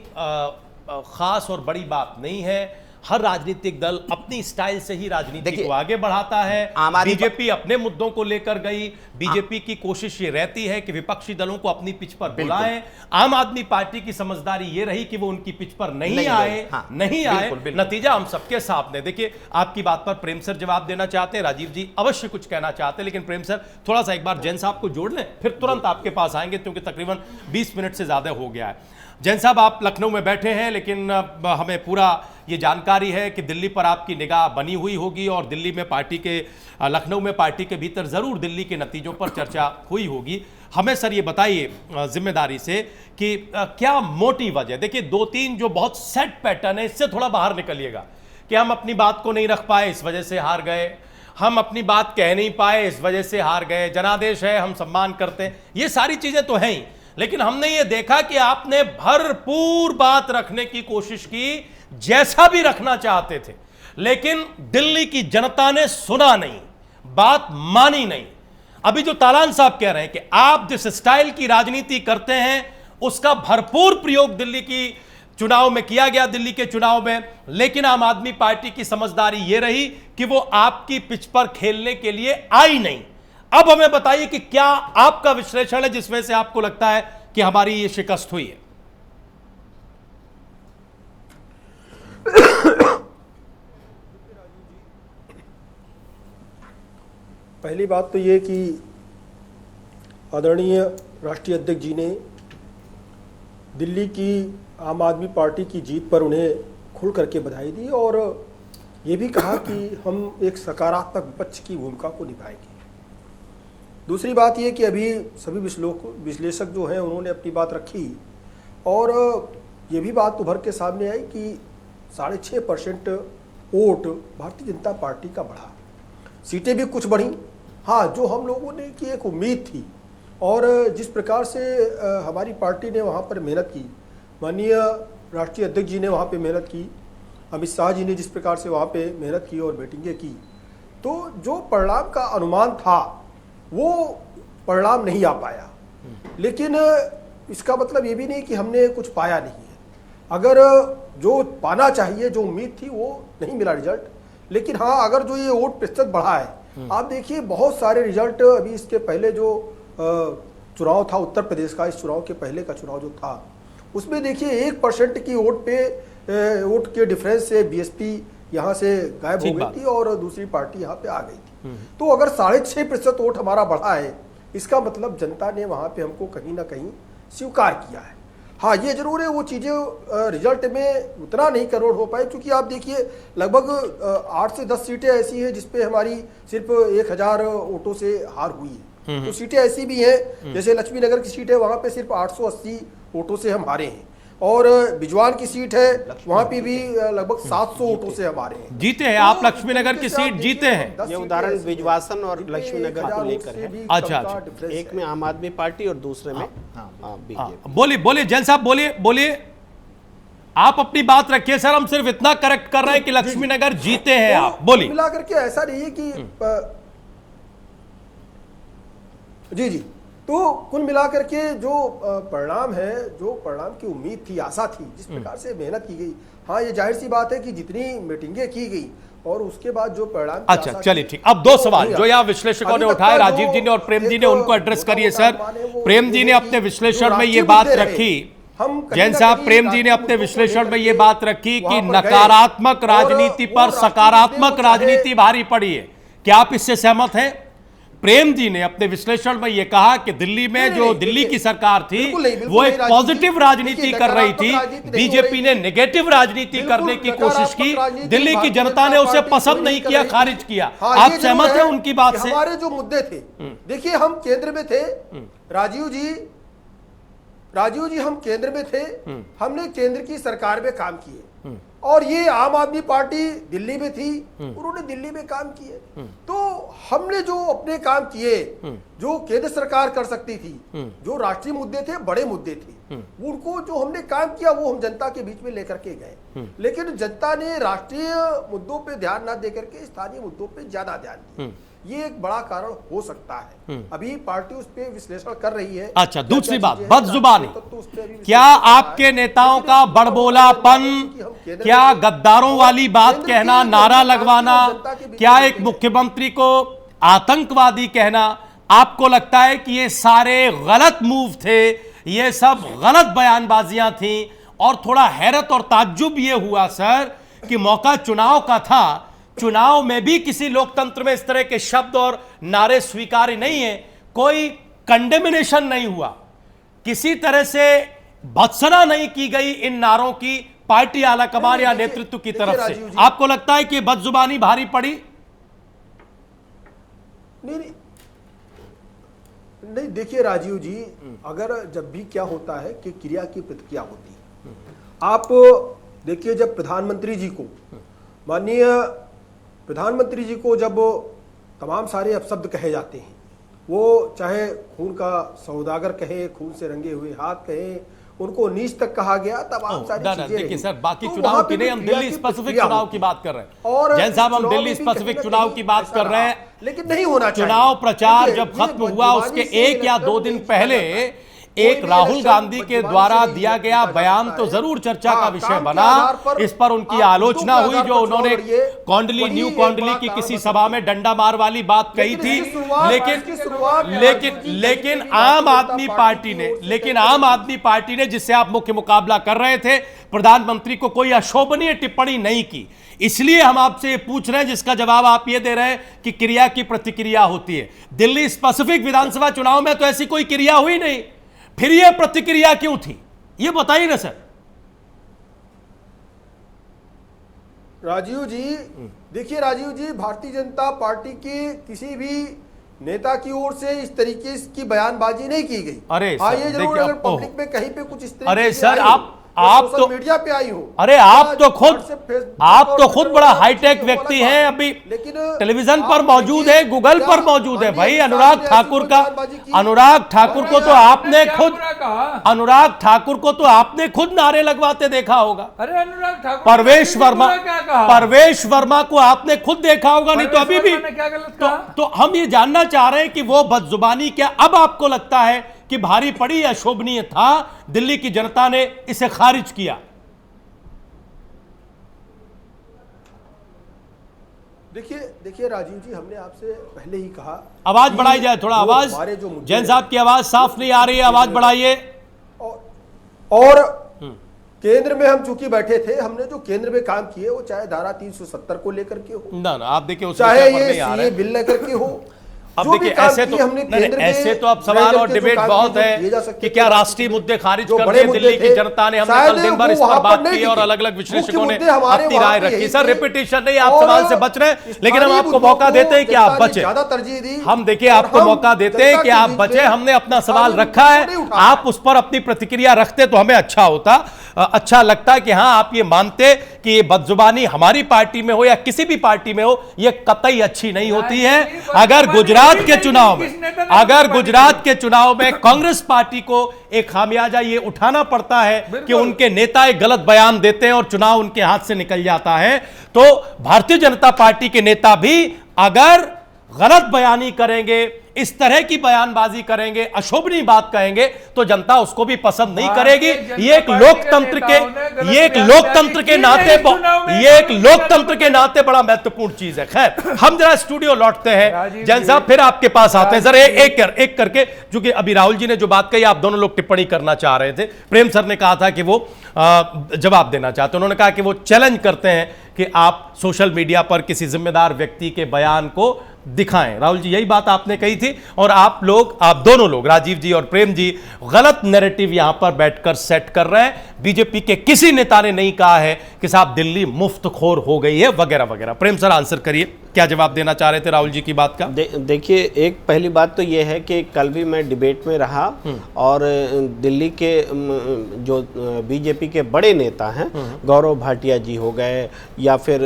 खास और बड़ी बात नहीं है। हर राजनीतिक दल अपनी स्टाइल से ही राजनीति को आगे बढ़ाता है। बीजेपी अपने मुद्दों को लेकर गई, बीजेपी की कोशिश ये रहती है कि विपक्षी दलों को अपनी पिच पर बुलाएं। आम आदमी पार्टी की समझदारी ये रही कि वो उनकी पिच पर नहीं आए। नतीजा हम सबके सामने। देखिए आपकी बात पर प्रेम सर जवाब देना चाहते हैं, राजीव जी अवश्य कुछ कहना चाहते हैं, लेकिन प्रेम सर थोड़ा सा एक बार जैन साहब को जोड़ लें, फिर तुरंत आपके पास आएंगे क्योंकि तकरीबन 20 मिनट से ज्यादा हो गया है। जैन साहब आप लखनऊ में बैठे हैं, लेकिन हमें पूरा ये जानकारी है कि दिल्ली पर आपकी निगाह बनी हुई होगी और दिल्ली में पार्टी के लखनऊ में पार्टी के भीतर ज़रूर दिल्ली के नतीजों पर चर्चा हुई होगी। हमें सर ये बताइए जिम्मेदारी से कि क्या मोटी वजह, देखिए 2-3 जो बहुत सेट पैटर्न है, इससे थोड़ा बाहर निकलिएगा कि हम अपनी बात को नहीं रख पाए इस वजह से हार गए, हम अपनी बात कह नहीं पाए इस वजह से हार गए, जनादेश है हम सम्मान करते हैं, ये सारी चीज़ें तो हैं ही, लेकिन हमने ये देखा कि आपने भरपूर बात रखने की कोशिश की, जैसा भी रखना चाहते थे, लेकिन दिल्ली की जनता ने सुना नहीं, बात मानी नहीं। अभी जो तालान साहब कह रहे हैं कि आप जिस स्टाइल की राजनीति करते हैं उसका भरपूर प्रयोग दिल्ली की चुनाव में किया गया, दिल्ली के चुनाव में, लेकिन आम आदमी पार्टी की समझदारी यह रही कि वो आपकी पिच पर खेलने के लिए आई नहीं। अब हमें बताइए कि क्या आपका विश्लेषण है जिस वजह से आपको लगता है कि हमारी ये शिकस्त हुई है? पहली बात तो ये कि आदरणीय राष्ट्रीय अध्यक्ष जी ने दिल्ली की आम आदमी पार्टी की जीत पर उन्हें खुल करके बधाई दी और ये भी कहा कि हम एक सकारात्मक विपक्ष की भूमिका को निभाएंगे। दूसरी बात ये कि अभी सभी विश्लेषक जो हैं उन्होंने अपनी बात रखी और ये भी बात उभर के सामने आई कि 6.5% वोट भारतीय जनता पार्टी का बढ़ा, सीटें भी कुछ बढ़ी। हाँ, जो हम लोगों ने की एक उम्मीद थी और जिस प्रकार से हमारी पार्टी ने वहाँ पर मेहनत की, माननीय राष्ट्रीय अध्यक्ष जी ने वहाँ पे मेहनत की, अमित शाह जी ने जिस प्रकार से वहाँ पे मेहनत की और मीटिंगें की, तो जो परिणाम का अनुमान था वो परिणाम नहीं आ पाया। लेकिन इसका मतलब ये भी नहीं कि हमने कुछ पाया नहीं है। अगर जो पाना चाहिए, जो उम्मीद थी, वो नहीं मिला रिजल्ट। लेकिन हाँ, अगर जो ये वोट प्रतिशत बढ़ा है, आप देखिए बहुत सारे रिजल्ट अभी इसके पहले जो चुनाव था उत्तर प्रदेश का, इस चुनाव के पहले का चुनाव जो था, उसमें देखिए 1% की वोट के डिफरेंस से बीएसपी यहाँ से गायब हो गई थी और दूसरी पार्टी यहाँ पे आ गई थी। तो अगर 6.5% वोट हमारा बढ़ा है, इसका मतलब जनता ने वहाँ पे हमको कहीं ना कहीं स्वीकार किया है। हाँ, ये जरूर है, वो चीज़ें रिजल्ट में उतना नहीं करोड़ हो पाए, क्योंकि आप देखिए लगभग 8 से 10 सीटें ऐसी हैं जिसपे हमारी सिर्फ 1000 वोटों से हार हुई है। तो सीटें ऐसी भी हैं, जैसे लक्ष्मी नगर की सीट है, वहाँ पे सिर्फ 880 वोटों से हम हारे हैं। और बिजवान की सीट है, वहाँ पे भी लगभग 700 वोटों से हमारे हैं। जीते हैं आप, लक्ष्मी नगर की सीट जीते हैं। ये उदाहरण बिजवासन और लक्ष्मी नगर को लेकर है। अच्छा, एक में आम आदमी पार्टी और दूसरे में बीजेपी। बोलिए जैन साहब, बोलिए आप अपनी बात रखिए। सर, हम सिर्फ इतना करेक्ट कर रहे हैं कि लक्ष्मी नगर जीते हैं आप। बोलिए। मिला करके ऐसा नहीं है कि जी, तो कुल मिलाकर के जो परिणाम है, जो परिणाम की उम्मीद थी, आशा थी, जिस प्रकार से मेहनत की गई, हाँ, ये जाहिर सी बात है कि जितनी मीटिंगें की गई और उसके बाद जो परिणाम। अच्छा, चलिए ठीक। अब 2 सवाल जो यहाँ विश्लेषकों ने उठाए, राजीव जी ने और प्रेम जी ने, उनको एड्रेस करिए। सर, प्रेम जी ने अपने विश्लेषण में ये बात रखी, जैन साहब, प्रेम जी ने अपने विश्लेषण में ये बात रखी कि नकारात्मक राजनीति पर सकारात्मक राजनीति भारी पड़ी है। क्या आप इससे सहमत हैं? प्रेम जी ने अपने विश्लेषण में यह कहा कि दिल्ली में जो दिल्ली की सरकार थी वो एक पॉजिटिव राजनीति कर रही थी, बीजेपी ने नेगेटिव राजनीति करने की कोशिश की, दिल्ली की जनता ने उसे पसंद नहीं किया, खारिज किया। आप सहमत हैं उनकी बात से? हमारे जो मुद्दे थे, देखिए हम केंद्र में थे, राजीव जी हम केंद्र में थे, हमने केंद्र की सरकार में काम किए, और ये आम आदमी पार्टी दिल्ली में थी, उन्होंने दिल्ली में काम किए। तो हमने जो अपने काम किए, जो केंद्र सरकार कर सकती थी, जो राष्ट्रीय मुद्दे थे, बड़े मुद्दे थे, उनको जो हमने काम किया वो हम जनता के बीच में लेकर के गए। लेकिन जनता ने राष्ट्रीय मुद्दों पे ध्यान ना देकर के स्थानीय मुद्दों पे ज्यादा ध्यान दिया। ये एक बड़ा कारण हो सकता है। अभी पार्टी उस पे विश्लेषण कर रही है। अच्छा, दूसरी बात, बदजुबानी, क्या आपके नेताओं का बड़बोलापन, क्या गद्दारों वाली बात कहना, नारा लगवाना, क्या एक मुख्यमंत्री को आतंकवादी कहना, आपको लगता है कि ये सारे गलत मूव थे, ये सब गलत बयानबाजियां थी? और थोड़ा हैरत और ताज्जुब ये हुआ सर कि मौका चुनाव का था, चुनाव में भी किसी लोकतंत्र में इस तरह के शब्द और नारे स्वीकार्य नहीं है, कोई कंडेमिनेशन नहीं हुआ, किसी तरह से भत्सना नहीं की गई इन नारों की पार्टी आलाकमान या नेतृत्व की तरफ से। आपको लगता है कि बदजुबानी भारी पड़ी? नहीं, देखिए राजीव जी, अगर जब भी क्या होता है कि क्रिया की प्रतिक्रिया होती है। आप देखिए, जब प्रधानमंत्री जी को, माननीय प्रधानमंत्री जी को जब तमाम सारे अपशब्द कहे जाते हैं, वो चाहे खून का सौदागर कहे, खून से रंगे हुए हाथ कहे, उनको नीच तक कहा गया, तमाम सारी चीजें। देखिए सर, बाकी चुनाव की नहीं, हम दिल्ली स्पेसिफिक चुनाव की बात कर रहे हैं। और जैन साहब, हम दिल्ली स्पेसिफिक चुनाव की बात कर रहे हैं, लेकिन नहीं होना चाहिए। चुनाव प्रचार जब खत्म हुआ उसके 1 या 2 दिन पहले एक राहुल गांधी के द्वारा दिया गया बयान तो जरूर चर्चा का विषय बना, इस पर उनकी आलोचना हुई, जो उन्होंने कौंडली, न्यू कौंडली की किसी सभा में डंडा मार वाली बात कही थी। लेकिन आम आदमी पार्टी ने, जिससे आप मुख्य मुकाबला कर रहे थे, प्रधानमंत्री को कोई अशोभनीय टिप्पणी नहीं की। इसलिए हम आपसे ये पूछ रहे हैं, जिसका जवाब आप ये दे रहे हैं कि क्रिया की प्रतिक्रिया होती है। दिल्ली स्पेसिफिक विधानसभा चुनाव में तो ऐसी कोई क्रिया हुई नहीं, फिर यह प्रतिक्रिया क्यों थी, ये बताइए ना सर। राजीव जी, देखिए राजीव जी, भारतीय जनता पार्टी के किसी भी नेता की ओर से इस तरीके की बयानबाजी नहीं की गई। अरे हाँ, ये जरूर अगर पब्लिक में कहीं पे कुछ इस तरीके अरे सर, आप सोशल तो मीडिया पे आई हो। अरे आप आज तो खुद WhatsApp, Facebook आप और तो खुद Twitter बड़ा वगैरह हाईटेक चीजें व्यक्ति वो अलग हैं, बात अभी लेकिन टेलीविजन आप पर मौजूद देखिए, है, गूगल क्या पर मौजूद है। अन्य भाई इंसान अनुराग ने ऐसी ठाकुर कोई का, बयानबाजी की? अनुराग ठाकुर को तो आपने क्या खुद, बुरा कहा? अनुराग ठाकुर को तो आपने खुद नारे लगवाते देखा होगा। अरे अनुराग ठाकुर परवेश ने वर्मा, बुरा क्या कहा? परवेश वर्मा को आपने खुद देखा होगा, नहीं तो अभी भी। परवेश वर्मा ने क्या गलत कहा? तो हम ये जानना चाह रहे हैं कि वो बदजुबानी क्या अब आपको लगता है कि भारी पड़ी या शोभनीय था? दिल्ली की जनता ने इसे खारिज किया। देखिए राजीव जी, हमने आपसे पहले ही कहा, आवाज बढ़ाई जाए थोड़ा, आवाज, जैन साहब की आवाज साफ नहीं आ रही है, आवाज बढ़ाइए। और केंद्र में हम चूंकि बैठे थे, हमने जो केंद्र में काम किए वो चाहे धारा 370 को लेकर के हो, ना आप देखिए चाहे ये सीए बिल लेकर के हो, अब जो भी देखिए काम ऐसे किए तो हमने नहीं, केंद्र में ऐसे तो अब सवाल और डिबेट बहुत है कि क्या राष्ट्रीय मुद्दे खारिज कर दिए दिल्ली की जनता ने। हमने कल दिन भर इस पर बात की और अलग अलग विश्लेषकों ने अपनी राय रखी। सर रिपीटिशन नहीं, आप सवाल से बच रहे हैं, लेकिन हम आपको मौका देते हैं कि आप बचे। हम देखिए आपको मौका देते हैं कि आप बचे। हमने अपना सवाल रखा है, आप उस पर अपनी प्रतिक्रिया रखते तो हमें अच्छा होता, अच्छा लगता कि हाँ आप ये मानते कि ये बदजुबानी हमारी पार्टी में हो या किसी भी पार्टी में हो, ये कतई अच्छी नहीं होती है। अगर गुजरात के चुनाव में, अगर गुजरात के चुनाव में कांग्रेस पार्टी को एक खामियाजा ये उठाना पड़ता है कि उनके नेता एक गलत बयान देते हैं और चुनाव उनके हाथ से निकल जाता है, तो भारतीय जनता पार्टी के नेता भी अगर गलत बयानी करेंगे, इस तरह की बयानबाजी करेंगे, अशोभनीय बात कहेंगे, तो जनता उसको भी पसंद नहीं करेगी। ये एक लोकतंत्र के, ये एक लोकतंत्र के नाते, ये एक लोकतंत्र के नाते बड़ा महत्वपूर्ण चीज है। खैर हम जरा स्टूडियो लौटते हैं, जैन साहब फिर आपके पास आते हैं। सर एक करके, क्योंकि अभी राहुल जी ने जो बात कही, आप दोनों लोग टिप्पणी करना चाह रहे थे। प्रेम सर ने कहा था कि वो जवाब देना चाहते, उन्होंने कहा कि वो चैलेंज करते हैं कि आप सोशल मीडिया पर किसी जिम्मेदार व्यक्ति के बयान को दिखाएं। राहुल जी यही बात आपने कही थी, और आप दोनों लोग, राजीव जी और प्रेम जी, गलत नैरेटिव यहां पर बैठकर सेट कर रहे हैं। बीजेपी के किसी नेता ने नहीं कहा है कि साहब दिल्ली मुफ्तखोर हो गई है वगैरह वगैरह। प्रेम सर आंसर करिए, क्या जवाब देना चाह रहे थे राहुल जी की बात का? देखिए, एक पहली बात तो यह है कि कल भी मैं डिबेट में रहा और दिल्ली के जो बीजेपी के बड़े नेता हैं, गौरव भाटिया जी हो गए या फिर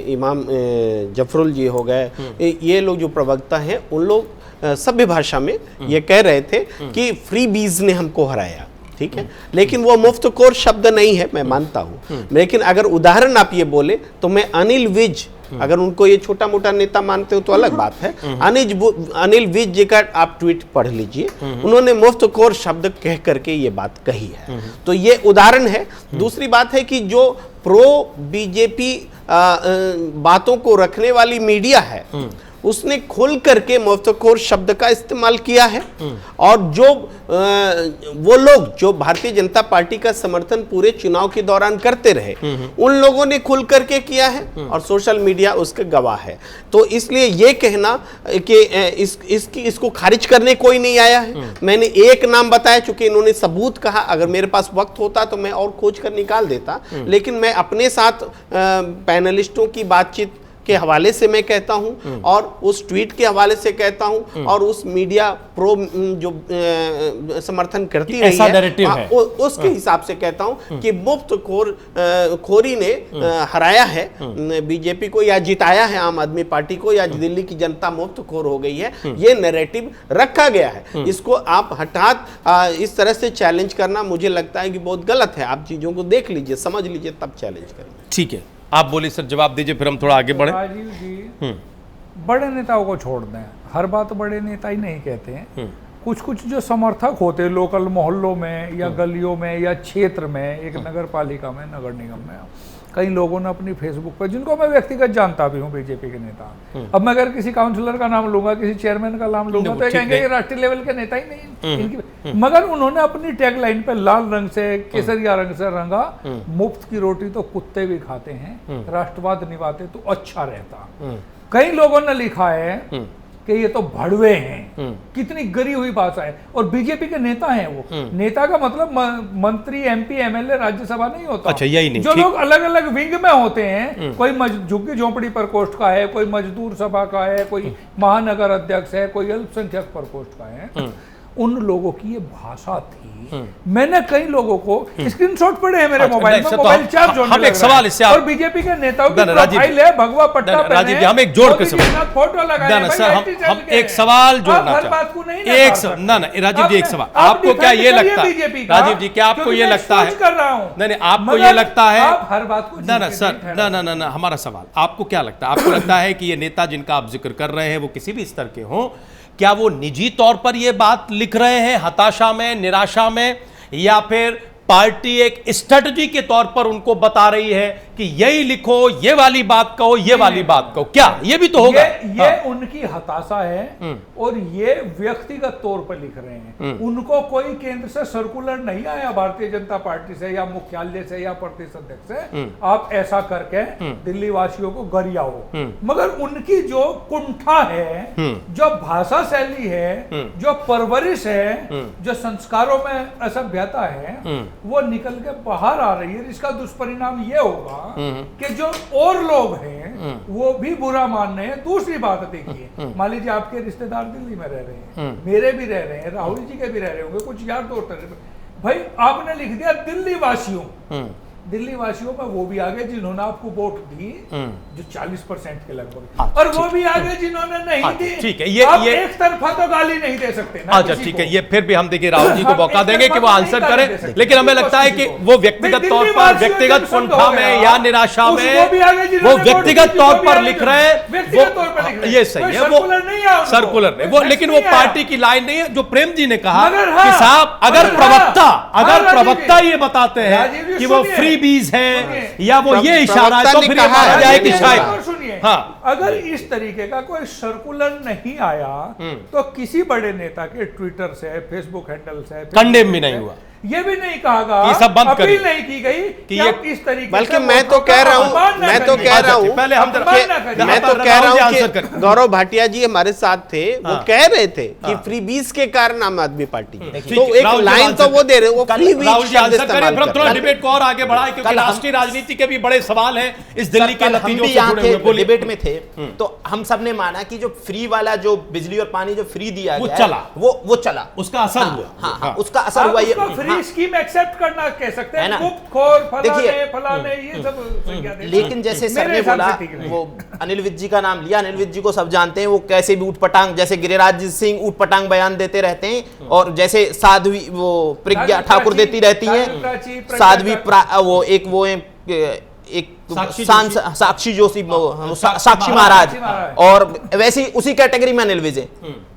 इमाम जफरुल जी हो गए, ये लोग जो प्रवक्ता हैं, उन लोग सभ्य भाषा में ये कह रहे थे कि फ्री बीज ने हमको हराया। ठीक है, लेकिन वो मुफ्तखोर शब्द नहीं है, मैं मानता हूं। लेकिन अगर उदाहरण आप ये बोले तो मैं अनिल विज, अगर उनको ये छोटा मोटा नेता मानते हो तो अलग बात है, अनिल विज जी का आप ट्वीट पढ़ लीजिए, उन्होंने मुफ्तखोर शब्द कह करके ये बात कही है। तो ये उदाहरण है। दूसरी बात है कि जो प्रो बीजेपी बातों को रखने वाली मीडिया है, उसने खुल करके मुफ्तखोर शब्द का इस्तेमाल किया है, और जो वो लोग जो भारतीय जनता पार्टी का समर्थन पूरे चुनाव के दौरान करते रहे, उन लोगों ने खुल करके किया है, और सोशल मीडिया उसके गवाह है। तो इसलिए ये कहना कि इसको खारिज करने कोई नहीं आया है। मैंने एक नाम बताया, चूंकि इन्होंने सबूत कहा, अगर मेरे पास वक्त होता तो मैं और खोज कर निकाल देता, लेकिन मैं अपने साथ पैनलिस्टों की बातचीत के हवाले से मैं कहता हूं, और उस ट्वीट के हवाले से कहता हूं, और उस मीडिया प्रो जो समर्थन करती रही है, उसके हिसाब से कहता हूं कि मुफ्तखोरी ने हराया है बीजेपी को, या जिताया है आम आदमी पार्टी को, या दिल्ली की जनता मुफ्तखोर हो गई है, ये नैरेटिव रखा गया है। इसको आप हठात इस तरह से चैलेंज करना मुझे लगता है कि बहुत गलत है। आप चीजों को देख लीजिए, समझ लीजिए, तब चैलेंज करें। ठीक है, आप बोलिए सर, जवाब दीजिए, फिर हम थोड़ा आगे बढ़े। राजीव जी, बड़े नेताओं को छोड़ दें, हर बात बड़े नेता ही नहीं कहते हैं। कुछ कुछ जो समर्थक होते हैं लोकल मोहल्लों में या गलियों में या क्षेत्र में, एक नगर पालिका में, नगर निगम में, कई लोगों ने अपनी फेसबुक पर, जिनको मैं व्यक्तिगत जानता भी हूँ, बीजेपी के नेता, अब मैं अगर किसी काउंसलर का नाम लूंगा, किसी चेयरमैन का नाम लूंगा, तो कहेंगे ये राष्ट्रीय लेवल के नेता ही नहीं। मगर उन्होंने अपनी टैगलाइन पे लाल रंग से, केसरिया रंग से रंगा, मुफ्त की रोटी तो कुत्ते भी खाते हैं, राष्ट्रवाद निभाते तो अच्छा रहता। कई लोगों ने लिखा है कि ये तो भड़वे हैं, कितनी गरी हुई भाषा है, और बीजेपी के नेता हैं वो। नेता का मतलब मंत्री, एमपी, एमएलए, राज्यसभा नहीं होता। अच्छा, यही नहीं, जो लोग अलग अलग विंग में होते हैं, कोई झुग्गी झोंपड़ी प्रकोष्ठ का है, कोई मजदूर सभा का है, कोई महानगर अध्यक्ष है, कोई अल्पसंख्यक प्रकोष्ठ का है, उन लोगों की ये भाषा थी। मैंने कई लोगों को स्क्रीनशॉट पड़े हैं मेरे अच्छा, मोबाइल नहीं, में, सर, तो मोबाइल चार्ज होने हम लग एक रहा है। सवाल इससे और बीजेपी के नेताओं की प्रोफाइल है, भगवा पट्टा पहने, राजीव जी हम एक जोड़ के सवाल फोटो लगाए, सर हम एक सवाल जोड़ना चाहते हैं। एक ना राजीव जी एक सवाल, आपको क्या ये लगता है राजीव जी, क्या आपको ये लगता है, कर रहा हूं, नहीं आपको ये लगता है, आप हर बात को ना सर ना हमारा सवाल, आपको क्या लगता है, आपको लगता है कि ये नेता जिनका आप जिक्र कर रहे हैं वो किसी भी स्तर के हों, क्या वो निजी तौर पर ये बात लिख रहे हैं हताशा में, निराशा में, या फिर पार्टी एक स्ट्रेटजी के तौर पर उनको बता रही है कि यही लिखो, ये वाली बात कहो, ये वाली बात कहो, क्या ये भी तो होगा? ये उनकी हताशा है और ये व्यक्तिगत तौर पर लिख रहे हैं। उनको कोई केंद्र से सर्कुलर नहीं आया भारतीय जनता पार्टी से या मुख्यालय से या प्रदेश अध्यक्ष से, आप ऐसा करके दिल्ली वासियों को गरियाओ। मगर उनकी जो कुंठा है, जो भाषा शैली है, जो परवरिश है, जो संस्कारों में असभ्यता है, वो निकल के बाहर आ रही है। इसका दुष्परिणाम ये होगा कि जो और लोग हैं वो भी बुरा मान रहे हैं। दूसरी बात देखिए, मान लीजिए आपके रिश्तेदार दिल्ली में रह रहे हैं, मेरे भी रह रहे हैं, राहुल जी के भी रह रहे होंगे, कुछ यार दोस्त रह रहे हैं। भाई आपने लिख दिया दिल्ली वासियों, दिल्ली वासियों में वो भी आगे जिन्होंने आपको वोट दी, जो 40% के लगभग, और वो भी आगे जिन्होंने नहीं दी। ठीक है, ये एक तरफा तो गाली नहीं दे सकते ना। अच्छा ठीक है, ये फिर भी हम देखिए राहुल जी को मौका देंगे कि वो आंसर करें, लेकिन हमें लगता है कि वो व्यक्तिगत तौर पर, व्यक्तिगत कुंठा में या निराशा में वो व्यक्तिगत तौर पर लिख रहे हैं, ये सही है, वो सर्कुलर नहीं वो, लेकिन वो पार्टी की लाइन नहीं है। जो प्रेम जी ने कहा कि साहब अगर प्रवक्ता ये बताते हैं कि वो फ्री बीज है या वो ये इशारा है, तो फिर ये माना जाए कि शायद। सुनिए, हाँ, अगर इस तरीके का कोई सर्कुलर नहीं आया तो किसी बड़े नेता के ट्विटर से, फेसबुक हैंडल से कंडेम भी नहीं हुआ, ये भी नहीं कहा गया, ये सब बंद करिए, अपील नहीं की गई कि ये आप इस तरीके, बल्कि मैं तो कह रहा हूं पहले हम मैं तो कह रहा हूं कि गौरव भाटिया जी हमारे साथ थे, वो कह रहे थे कि फ्री बीज के कारण आम आदमी पार्टी, तो एक लाइन तो वो दे रहे, वो फ्री बीज शब्द इस्तेमाल कर रहे हैं। डिबेट को और आगे बढ़ाएं क्योंकि राष्ट्रीय राजनीति के भी बड़े सवाल हैं इस दिल्ली के नतीजों से जुड़े हुए। डिबेट में थे तो हम सब ने माना कि जो फ्री वाला, जो बिजली और पानी जो फ्री दिया वो गया चला, वो चला, उसका असर हुआ। हाँ, उसका असर हुआ। ये फ्री स्कीम एक्सेप्ट करना कह सकते हैं, है ना? गुप्तखोर फलाने ये सब संज्ञा देना। लेकिन जैसे सर मेरे ने हिसाब बोला, से ठीक नहीं। वो अनिल विज जी का नाम लिया, अनिल विज जी को सब जानते हैं, वो कैसे भी ऊटपटांग, जैसे गिरिराज सिंह ऊटपटांग बयान देते रहते हैं, और जैसे साध्वी वो प्रज्ञा ठाकुर देती रहती हैं, साध्वी वो एक साक्षी जोशी, साक्षी महाराज, और वैसी उसी कैटेगरी में अनिल विज है।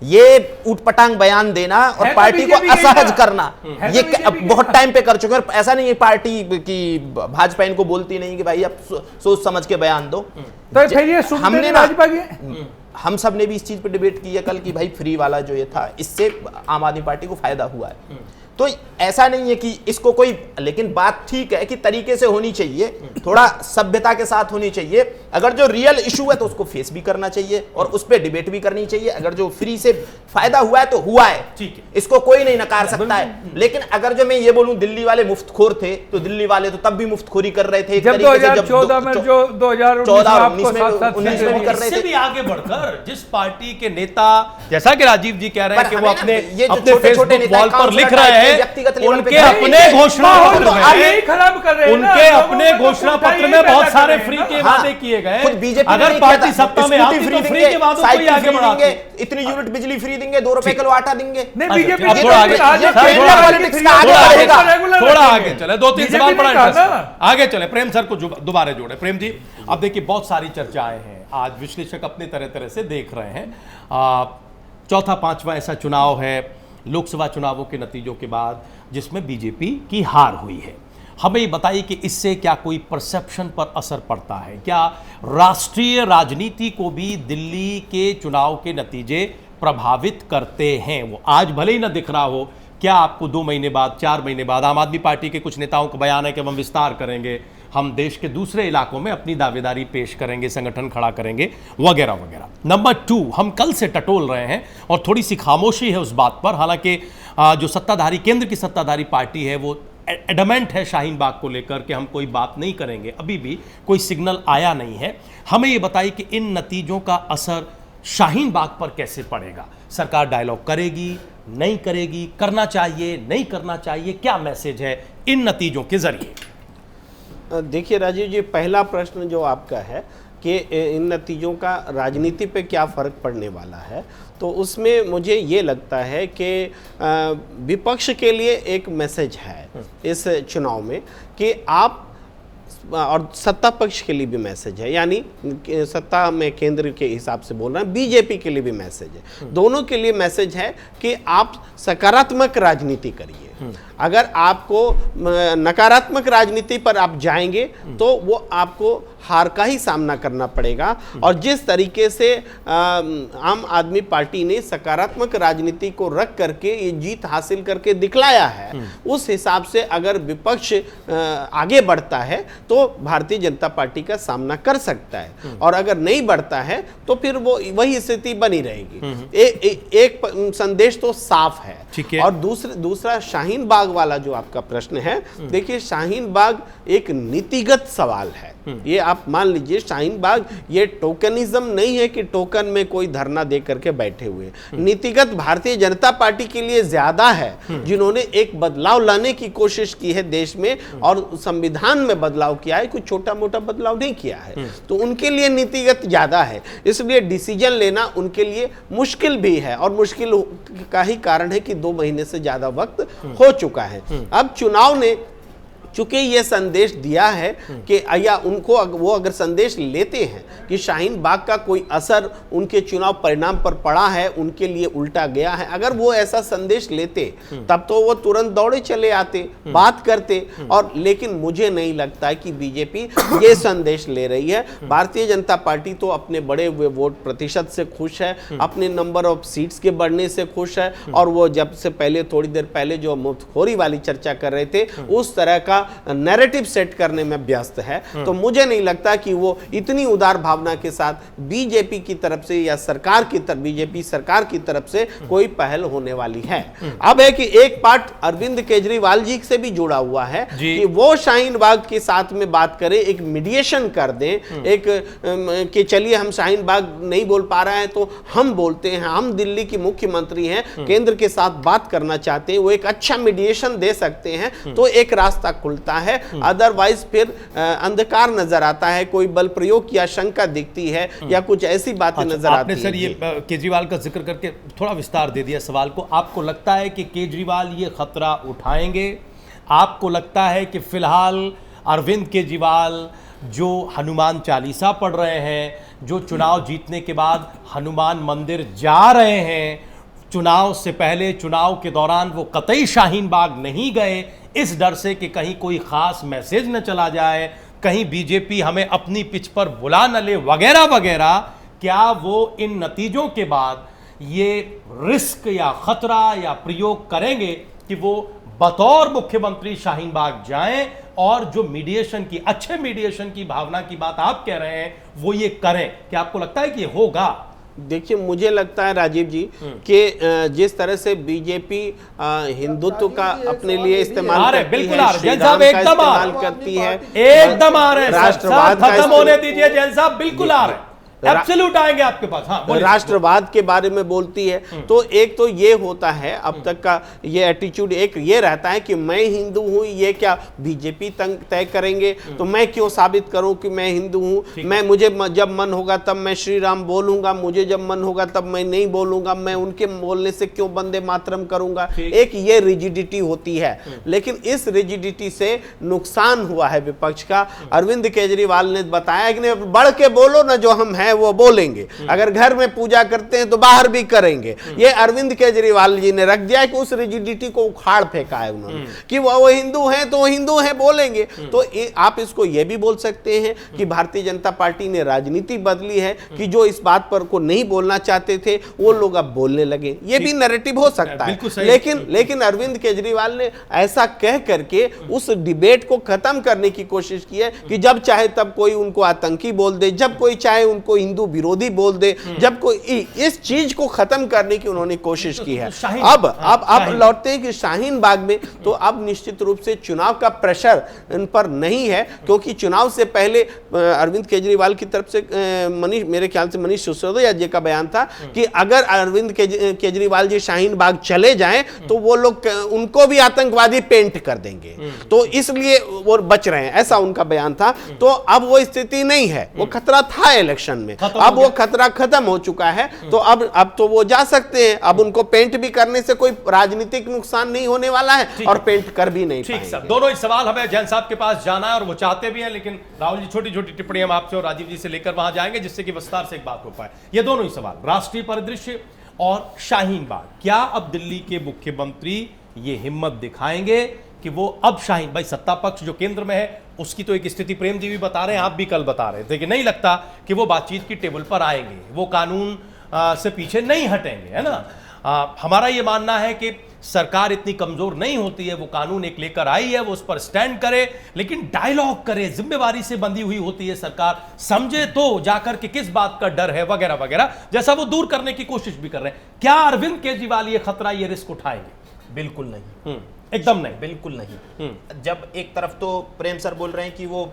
ये ऊटपटांग बयान देना और पार्टी को असहज करना, ये बहुत टाइम पे कर चुके हैं। ऐसा नहीं है पार्टी की भाजपा इनको बोलती नहीं कि भाई आप सोच समझ के बयान दो। तो फिर ये हमने भाजपा की, हम सब ने भी इस चीज पे डिबेट की है कल कि भाई फ्री वाला जो ये था, इससे आम आदमी पार्टी को फायदा हुआ है। तो ऐसा नहीं है कि इसको कोई, लेकिन बात ठीक है कि तरीके से होनी चाहिए, थोड़ा सभ्यता के साथ होनी चाहिए। अगर जो रियल इशू है तो उसको फेस भी करना चाहिए और उस पर डिबेट भी करनी चाहिए। अगर जो फ्री से फायदा हुआ है तो हुआ है, ठीक है, इसको कोई नहीं नकार सकता है। लेकिन अगर जो मैं ये बोलूं दिल्ली वाले मुफ्तखोर थे, तो दिल्ली वाले तो तब भी मुफ्तखोरी कर रहे थे, जब 2014 में, जो 2019 में भी कर रहे थे। भी आगे बढ़कर जिस पार्टी के नेता, जैसा कि राजीव जी कह रहे हैं कि वो अपने छोटे फेसबुक वॉल पर लिख रहे हैं, उनके अपने घोषणा पत्र में, उनके अपने घोषणा पत्र में बहुत सारे फ्री के वादे किए गए। अगर पार्टी सत्ता में आती तो फ्री के वादों को ही आगे बढ़ाते। इतनी यूनिट बिजली फ्री देंगे, 2 रुपए किलो आटा देंगे। थोड़ा आगे चले, 2-3 सवाल बड़ा आगे चले। प्रेम सर को दोबारा जोड़े। प्रेम जी, अब देखिए बहुत सारी चर्चाएं हैं, आज विश्लेषक अपने तरह से देख रहे हैं। चौथा पांचवा ऐसा चुनाव है लोकसभा चुनावों के नतीजों के बाद जिसमें बीजेपी की हार हुई है। हमें ये बताइए कि इससे क्या कोई परसेप्शन पर असर पड़ता है? क्या राष्ट्रीय राजनीति को भी दिल्ली के चुनाव के नतीजे प्रभावित करते हैं? वो आज भले ही ना दिख रहा हो, क्या आपको 2 महीने बाद, 4 महीने बाद आम आदमी पार्टी के कुछ नेताओं का बयान है कि हम विस्तार करेंगे, हम देश के दूसरे इलाकों में अपनी दावेदारी पेश करेंगे, संगठन खड़ा करेंगे, वगैरह वगैरह। नंबर 2, हम कल से टटोल रहे हैं और थोड़ी सी खामोशी है उस बात पर। हालांकि जो सत्ताधारी, केंद्र की सत्ताधारी पार्टी है, वो एडमेंट है शाहीन बाग को लेकर कि हम कोई बात नहीं करेंगे, अभी भी कोई सिग्नल आया नहीं है। हमें ये बताइए कि इन नतीजों का असर शाहीन बाग पर कैसे पड़ेगा? सरकार डायलॉग करेगी, नहीं करेगी, करना चाहिए, नहीं करना चाहिए, क्या मैसेज है इन नतीजों के जरिए? देखिए राजीव जी, पहला प्रश्न जो आपका है कि इन नतीजों का राजनीति पे क्या फ़र्क पड़ने वाला है, तो उसमें मुझे ये लगता है कि विपक्ष के लिए एक मैसेज है इस चुनाव में कि आप, और सत्ता पक्ष के लिए भी मैसेज है, यानी सत्ता में केंद्र के हिसाब से बोल रहे हैं, बीजेपी के लिए भी मैसेज है, दोनों के लिए मैसेज है कि आप सकारात्मक राजनीति करिए। अगर आपको नकारात्मक राजनीति पर आप जाएंगे तो वो आपको हार का ही सामना करना पड़ेगा। और जिस तरीके से आम आदमी पार्टी ने सकारात्मक राजनीति को रख करके ये जीत हासिल करके दिखलाया है, उस हिसाब से अगर विपक्ष आगे बढ़ता है तो भारतीय जनता पार्टी का सामना कर सकता है, और अगर नहीं बढ़ता है तो फिर वो वही स्थिति बनी रहेगी। एक संदेश तो साफ है। और दूसरा शाहीन बाग वाला जो आपका प्रश्न है, देखिए शाहीन बाग एक नीतिगत सवाल है। ये आप मान लीजिए, शाहीन बाग ये टोकनिज्म नहीं है कि टोकन में कोई धरना दे करके बैठे हुए, नीतिगत भारतीय जनता पार्टी के लिए ज्यादा है, जिन्होंने एक बदलाव लाने की कोशिश की है देश में और संविधान में बदलाव किया है, कोई छोटा मोटा बदलाव नहीं किया है, तो उनके लिए नीतिगत ज्यादा है, इसलिए डिसीजन लेना उनके लिए मुश्किल भी है। और मुश्किल का ही कारण है कि 2 महीने से ज्यादा वक्त हो चुका है। अब चुनाव ने चूंकि ये संदेश दिया है कि या उनको वो अगर संदेश लेते हैं कि शाहीन बाग का कोई असर उनके चुनाव परिणाम पर पड़ा है, उनके लिए उल्टा गया है, अगर वो ऐसा संदेश लेते तब तो वो तुरंत दौड़े चले आते, बात करते। और लेकिन मुझे नहीं लगता है कि बीजेपी ये संदेश ले रही है। भारतीय जनता पार्टी तो अपने बढ़े हुए वोट प्रतिशत से खुश है, अपने नंबर ऑफ सीट्स के बढ़ने से खुश है, और वो जब से पहले, थोड़ी देर पहले जो मुफ्तखोरी वाली चर्चा कर रहे थे, उस तरह का नैरेटिव सेट करने में व्यस्त है। तो मुझे नहीं लगता कि वो इतनी उदार भावना के साथ बीजेपी की तरफ से या सरकार की तरफ, बीजेपी सरकार की तरफ से कोई पहल होने वाली है। अब है कि एक पार्ट अरविंद केजरीवाल जी से भी जुड़ा हुआ है कि वो शाहीन बाग के साथ में बात करें, एक मीडिएशन कर दें, एक कि चलिए हम शाहीन बाग नहीं बोल पा रहे हैं तो हम बोलते हैं, हम दिल्ली की मुख्यमंत्री हैं, केंद्र के साथ बात करना चाहते हैं, वो एक अच्छा मीडिएशन दे सकते हैं, तो एक रास्ता खुलता है। अदरवाइज फिर अंधकार नजर आता है, कोई बल प्रयोग की आशंका दिखती है या कुछ ऐसी बातें नजर आती है। आपने सर ये केजरीवाल का जिक्र करके थोड़ा विस्तार दे दिया सवाल को। आपको लगता है कि केजरीवाल ये खतरा उठाएंगे? आपको लगता है कि फिलहाल अरविंद केजरीवाल जो हनुमान चालीसा पढ़ रहे हैं, जो चुनाव जीतने के बाद हनुमान मंदिर जा रहे हैं, चुनाव से पहले, चुनाव के दौरान वो कतई शाहीन बाग नहीं गए, इस डर से कि कहीं कोई खास मैसेज न चला जाए, कहीं बीजेपी हमें अपनी पिच पर बुला न ले, वगैरह वगैरह, क्या वो इन नतीजों के बाद ये रिस्क या खतरा या प्रयोग करेंगे कि वो बतौर मुख्यमंत्री शाहीन बाग जाएं और जो मीडिएशन की, अच्छे मीडिएशन की भावना की बात आप कह रहे हैं, वो ये करें? क्या आपको लगता है कि ये होगा? देखिए, मुझे लगता है राजीव जी कि जिस तरह से बीजेपी हिंदुत्व का अपने लिए इस्तेमाल करती है, जैन साहब एकदम करती है, एकदम आ रहे हैं, राष्ट्रवाद खत्म होने दीजिए जैन साहब, बिल्कुल आ रहे हैं, एब्सोल्यूट आएंगे आपके पास। हाँ, राष्ट्रवाद के बारे में बोलती है, तो एक तो ये होता है अब तक का ये एटीट्यूड, एक ये रहता है कि मैं हिंदू हूं, ये क्या बीजेपी तय करेंगे, तो मैं क्यों साबित करूं कि मैं हिंदू हूं, मैं, मुझे जब मन होगा तब मैं श्री राम बोलूंगा, मुझे जब मन होगा तब मैं नहीं बोलूंगा, मैं उनके बोलने से क्यों वंदे मातरम करूंगा, एक ये रिजिडिटी होती है। लेकिन इस रिजिडिटी से नुकसान हुआ है विपक्ष का। अरविंद केजरीवाल ने बताया कि बढ़ के बोलो ना, जो हम हैं वो बोलेंगे, अगर घर में पूजा करते हैं तो बाहर भी करेंगे। ये अरविंद केजरीवाल जी ने रख दिया है कि उस रिजिडिटी को उखाड़ फेंका है उन्होंने कि वो हिंदू हैं तो हिंदू हैं बोलेंगे। तो आप इसको ये भी बोल सकते हैं कि भारतीय जनता पार्टी ने राजनीति बदली है कि जो इस बात पर को नहीं बोलना चाहते थे वो लोग अब बोलने लगे, ये भी नैरेटिव हो सकता है। लेकिन अरविंद केजरीवाल ने ऐसा कह करके उस डिबेट को खत्म करने की कोशिश की है कि जब चाहे तब कोई उनको आतंकी बोल दे, जब कोई चाहे उनको को हिंदू विरोधी बोल दे, जब कोई इस चीज को खत्म करने की उन्होंने कोशिश की है। अब लौटते हैं कि शाहीन बाग में तो अब निश्चित रूप से चुनाव का प्रेशर इन पर नहीं है, क्योंकि चुनाव से पहले अरविंद केजरीवाल की तरफ से मेरे ख्याल से मनीष सिसोदिया जी का बयान था कि अगर अरविंद केजरीवाल जी शाहीन बाग चले जाएं तो वो लोग उनको भी आतंकवादी पेंट कर देंगे, तो इसलिए वो बच रहे हैं, ऐसा उनका बयान था। तो अब वो स्थिति नहीं है, वो खतरा था इलेक्शन में, अब वो खतरा खत्म हो चुका है। तो अब तो वो जा सकते हैं, अब उनको पेंट भी करने से कोई राजनीतिक नुकसान नहीं होने वाला है और पेंट कर भी नहीं ठीक पाएंगे। सर, दोनों ही सवाल हमें जैन साहब के पास जाना है और वो चाहते भी हैं, लेकिन राहुल जी छोटी छोटी टिप्पणी हम आपसे और राजीव जी से लेकर वहां जाएंगे जिससे कि विस्तार से एक बात हो पाए। ये दोनों ही सवाल, राष्ट्रीय परिदृश्य और शाहीन बाग, क्या अब दिल्ली के मुख्यमंत्री ये हिम्मत दिखाएंगे कि वो अब शाहीन, भाई सत्ता पक्ष जो केंद्र में है उसकी तो एक स्थिति प्रेम जी भी बता रहे हैं, आप भी कल बता रहे थे कि नहीं लगता कि वो बातचीत की टेबल पर आएंगे, वो कानून से पीछे नहीं हटेंगे, है ना। हमारा ये मानना है कि सरकार इतनी कमजोर नहीं होती है, वो कानून एक लेकर आई है, वो उस पर स्टैंड करे, लेकिन डायलॉग करे, जिम्मेवारी से बंधी हुई होती है सरकार, समझे तो जाकर के किस बात का डर है वगैरह वगैरह, जैसा वो दूर करने की कोशिश भी कर रहे हैं। क्या अरविंद केजरीवाल ये खतरा, ये रिस्क उठाएंगे? बिल्कुल नहीं, एकदम नहीं, बिल्कुल नहीं। जब एक तरफ तो प्रेम सर बोल रहे हैं कि वो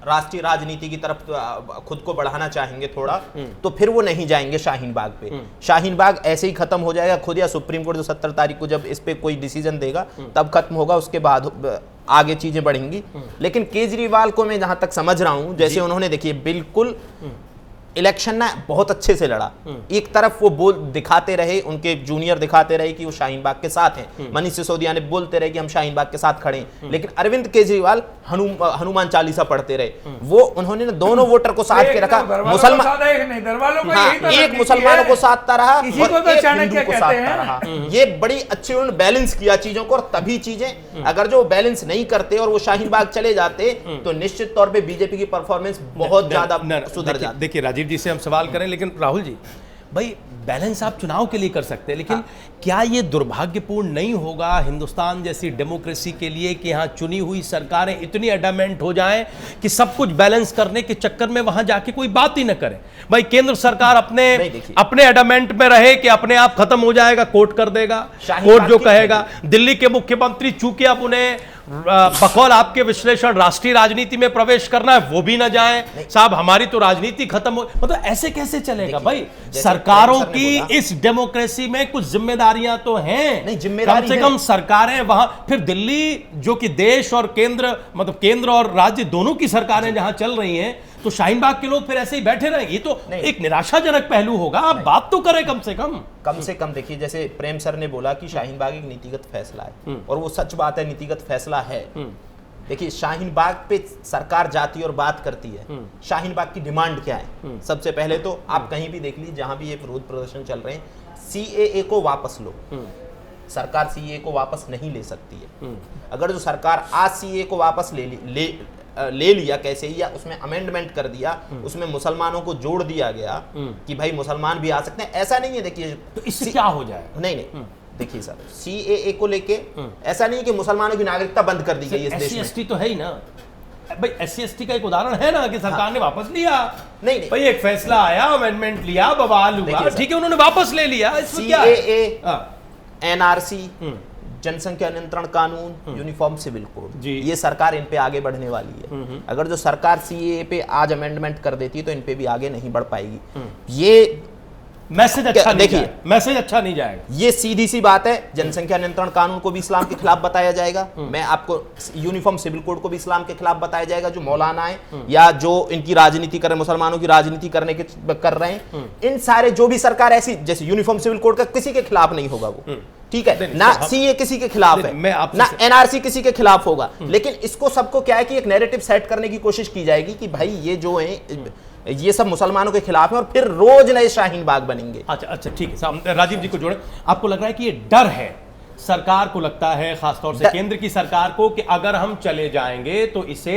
राष्ट्रीय राजनीति की तरफ खुद को बढ़ाना चाहेंगे थोड़ा, तो फिर वो नहीं जाएंगे शाहीन बाग पे। शाहीन बाग ऐसे ही खत्म हो जाएगा खुद, या सुप्रीम कोर्ट जो 17 तारीख को जब इस पे कोई डिसीजन देगा तब खत्म होगा, उसके बाद आगे चीजें बढ़ेंगी। लेकिन केजरीवाल को मैं जहां तक समझ रहा हूं, जैसे उन्होंने देखिए बिल्कुल इलेक्शन ना बहुत अच्छे से लड़ा, एक तरफ वो दिखाते रहे, उनके जूनियर दिखाते रहे कि वो शाहीन बाग के साथ हैं, मनीष सिसोदिया ने बोलते रहे कि हम शाहीन बाग के साथ खड़े हैं, लेकिन अरविंद केजरीवाल हनुमान चालीसा पढ़ते रहे। वो उन्होंने दोनों वोटर को साथ के रखा, मुसलमान एक मुसलमानों को साधता रहा और एक हिंदू को साधता रहा। ये बड़ी अच्छी उन्होंने बैलेंस किया चीजों को, और तभी चीजें, अगर जो बैलेंस नहीं करते और वो शाहीन बाग चले जाते तो निश्चित तौर पर बीजेपी की परफॉर्मेंस बहुत ज्यादा सुधर जाती। देखिए राजीव जी से हम सवाल करें, लेकिन राहुल जी, भाई बैलेंस आप चुनाव के लिए कर सकते हैं, लेकिन क्या ये दुर्भाग्यपूर्ण नहीं होगा हिंदुस्तान जैसी डेमोक्रेसी के लिए कि यहाँ चुनी हुई सरकारें इतनी एडमेंट हो जाएं कि सब कुछ बैलेंस करने के चक्कर में वहां जाके कोई बात ही न करे? भाई केंद्र सरकार अपने एडमेंट में रहे कि अपने आप खत्म हो जाएगा, कोर्ट कर देगा, कोर्ट जो कहेगा। दिल्ली के मुख्यमंत्री चूंकि अब उन्हें बकौल आपके विश्लेषण राष्ट्रीय राजनीति में प्रवेश करना है, वो भी ना जाए, साहब हमारी तो राजनीति खत्म हो, मतलब ऐसे कैसे चलेगा? भाई सरकारों की इस डेमोक्रेसी में कुछ जिम्मेदारियां तो हैं, नहीं जिम्मेदारी कम से कम सरकारें वहां, फिर दिल्ली जो कि देश और केंद्र, मतलब केंद्र और राज्य दोनों की सरकारें जहां चल रही हैं, तो शाहीन बाग के लोग फिर ऐसे ही बैठे रहेंगे? ये तो एक निराशाजनक पहलू होगा, आप बात तो करें कम से कम। देखिए, जैसे प्रेम सर ने बोला कि शाहीन बाग एक नीतिगत फैसला है, और वो सच बात है, नीतिगत फैसला है। देखिए शाहीन बाग पे सरकार जाती और बात करती है, शाहीन बाग की डिमांड क्या है? सबसे पहले तो आप कहीं भी देख लीजिए जहां भी ये विरोध प्रदर्शन चल रहे हैं, सीएए को वापस लो। सरकार सीएए को वापस नहीं ले सकती है। अगर जो सरकार आज सीएए को वापस ले लिया कैसे, या उसमें अमेंडमेंट कर दिया, उसमें मुसलमानों को जोड़ दिया गया कि भाई मुसलमान भी आ सकते हैं, ऐसा नहीं है। देखिए तो इससे क्या हो जाएगा? नहीं देखिए सर, सीएए को लेके ऐसा नहीं है कि मुसलमानों की नागरिकता बंद कर दी गई इस देश में। एससी तो है ही ना भाई, एससी का एक उदाहरण है ना कि सरकार ने वापस लिया। नहीं भाई एक फैसला आया, अमेंडमेंट लिया, बवाल हुआ, ठीक है, उन्होंने वापस ले लिया, इसमें क्या है? एनआरसी, जनसंख्या नियंत्रण कानून, यूनिफॉर्म सिविल कोड, ये सरकार इन पे आगे बढ़ने वाली है। अगर जो सरकार सीएए पे आज अमेंडमेंट कर देती है तो इन पे भी आगे नहीं बढ़ पाएगी। ये मैसेज अच्छा नहीं जाएगा, मैसेज अच्छा नहीं जाएगा। ये सीधी सी बात है। जनसंख्या नियंत्रण कानून को भी इस्लाम के खिलाफ बताया जाएगा, मैं आपको यूनिफॉर्म सिविल कोड को भी इस्लाम के खिलाफ बताया जाएगा। जो मौलाना है या जो इनकी राजनीति कर रहे, मुसलमानों की राजनीति करने के कर रहे हैं, इन सारे जो भी सरकार ऐसी, जैसे यूनिफॉर्म सिविल कोड का किसी के खिलाफ नहीं होगा वो, ठीक है ना, सीए किसी के खिलाफ है ना, एनआरसी किसी के खिलाफ होगा, लेकिन इसको सबको क्या है कि एक नैरेटिव सेट करने की कोशिश की जाएगी कि भाई ये जो है ये सब मुसलमानों के खिलाफ है, और फिर रोज नए शाहीन बाग बनेंगे। अच्छा ठीक है, राजीव जी को जोड़े। आपको लग रहा है कि ये डर है, सरकार को लगता है, खासतौर से केंद्र की सरकार को, कि अगर हम चले जाएंगे तो इसे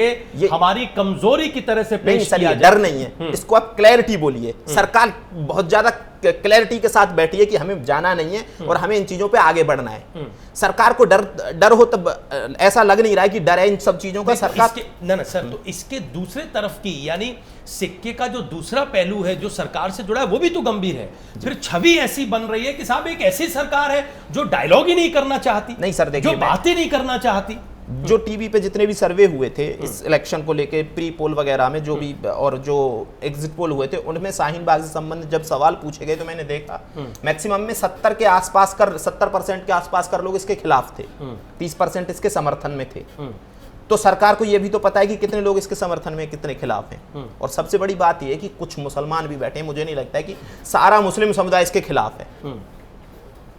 हमारी कमजोरी की तरह से पेश किया जाए? डर नहीं है, इसको आप क्लैरिटी बोलिए। सरकार बहुत ज्यादा क्लैरिटी के साथ बैठी है कि हमें जाना नहीं है और हमें इन चीजों पे आगे बढ़ना है। सरकार को डर हो तब ऐसा लग नहीं रहा है कि डर है इन सब चीजों का सरकार। ना सर, तो इसके दूसरे तरफ की यानी सिक्के का जो दूसरा पहलू है जो सरकार से जुड़ा है वो भी तो गंभीर है। फिर छवि ऐसी बन रही है कि साहब एक ऐसी सरकार है जो डायलॉग ही नहीं करना चाहती, नहीं सर, देखिए जो बातें नहीं करना चाहती। जो टीवी पे जितने भी सर्वे हुए थे इस इलेक्शन को लेके, प्री पोल वगैरह में जो भी और जो एग्जिट पोल हुए थे, उनमें शाहीन बाग से संबंधित जब सवाल पूछे गए तो मैंने देखा मैक्सिमम में 70% के आसपास कर लोग इसके खिलाफ थे, 30% इसके समर्थन में थे। तो सरकार को यह भी तो पता है कि कितने लोग इसके समर्थन में कितने खिलाफ हैं। और सबसे बड़ी बात यह है कि कुछ मुसलमान भी बैठे हैं, मुझे नहीं लगता है कि सारा मुस्लिम समुदाय इसके खिलाफ है।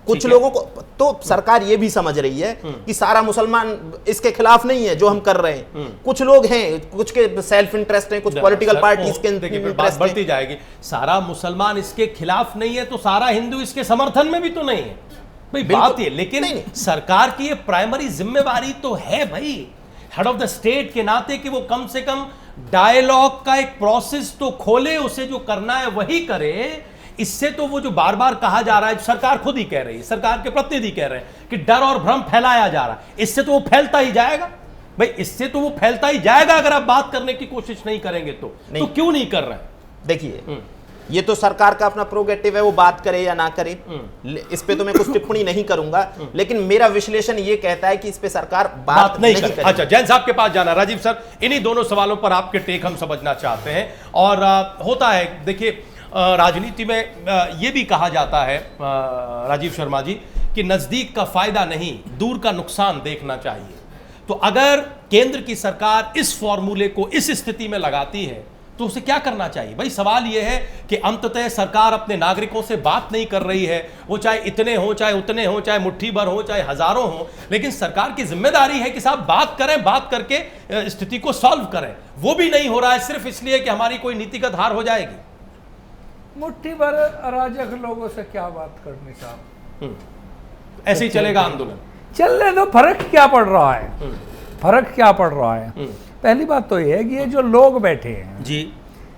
कुछ लोगों को तो सरकार ये भी समझ रही है कि सारा मुसलमान इसके खिलाफ नहीं है जो हम कर रहे हैं, कुछ लोग हैं, कुछ के सेल्फ इंटरेस्ट हैं, कुछ पॉलिटिकल पार्टीज के इंटरेस्ट बढ़ती जाएगी। सारा मुसलमान इसके खिलाफ नहीं है तो सारा हिंदू इसके समर्थन में भी तो नहीं है भाई, बात ये। लेकिन नहीं। सरकार की ये प्राइमरी जिम्मेवारी तो है भाई, हेड ऑफ द स्टेट के नाते, कि वो कम से कम डायलॉग का एक प्रोसेस तो खोले, उसे जो करना है वही करे। इससे तो वो जो बार बार कहा जा रहा है, सरकार खुद ही कह रही है, सरकार के प्रतिनिधि कह रहे हैं कि डर और भ्रम फैलाया जा रहा है, इससे तो वो फैलता ही जाएगा भाई, इससे तो वो फैलता ही जाएगा अगर आप बात करने की कोशिश नहीं करेंगे तो क्यों नहीं कर रहे हैं? देखिए ये तो सरकार का अपना प्रोगेटिव है, वो बात करे या ना करे, इस पे तो मैं कुछ टिप्पणी नहीं करूंगा, लेकिन मेरा विश्लेषण ये कहता है कि इस पे सरकार बात नहीं करे। अच्छा, जैन साहब के पास जाना। राजीव सर, इन्हीं दोनों सवालों पर आपके टेक हम समझना चाहते हैं। और होता है, देखिए राजनीति में ये भी कहा जाता है राजीव शर्मा जी कि नजदीक का फायदा नहीं, दूर का नुकसान देखना चाहिए। तो अगर केंद्र की सरकार इस फॉर्मूले को इस स्थिति में लगाती है तो उसे क्या करना चाहिए? भाई सवाल यह है कि अंततः सरकार अपने नागरिकों से बात नहीं कर रही है, वो चाहे इतने हो, चाहे उतने हो, चाहे मुट्ठी भर हो, चाहे हजारों हो, लेकिन सरकार की जिम्मेदारी है कि साहब बात करें, बात करके स्थिति को सॉल्व करें। वो भी नहीं हो रहा है, सिर्फ इसलिए कि हमारी कोई नीतिगत हार हो जाएगी। मुट्ठी भर अराजक लोगों से क्या बात करनी साहब, ऐसे ही चलेगा आंदोलन, चलने दो। फर्क क्या पड़ रहा है? फर्क क्या पड़ रहा है? पहली बात तो ये है कि ये जो लोग बैठे हैं जी,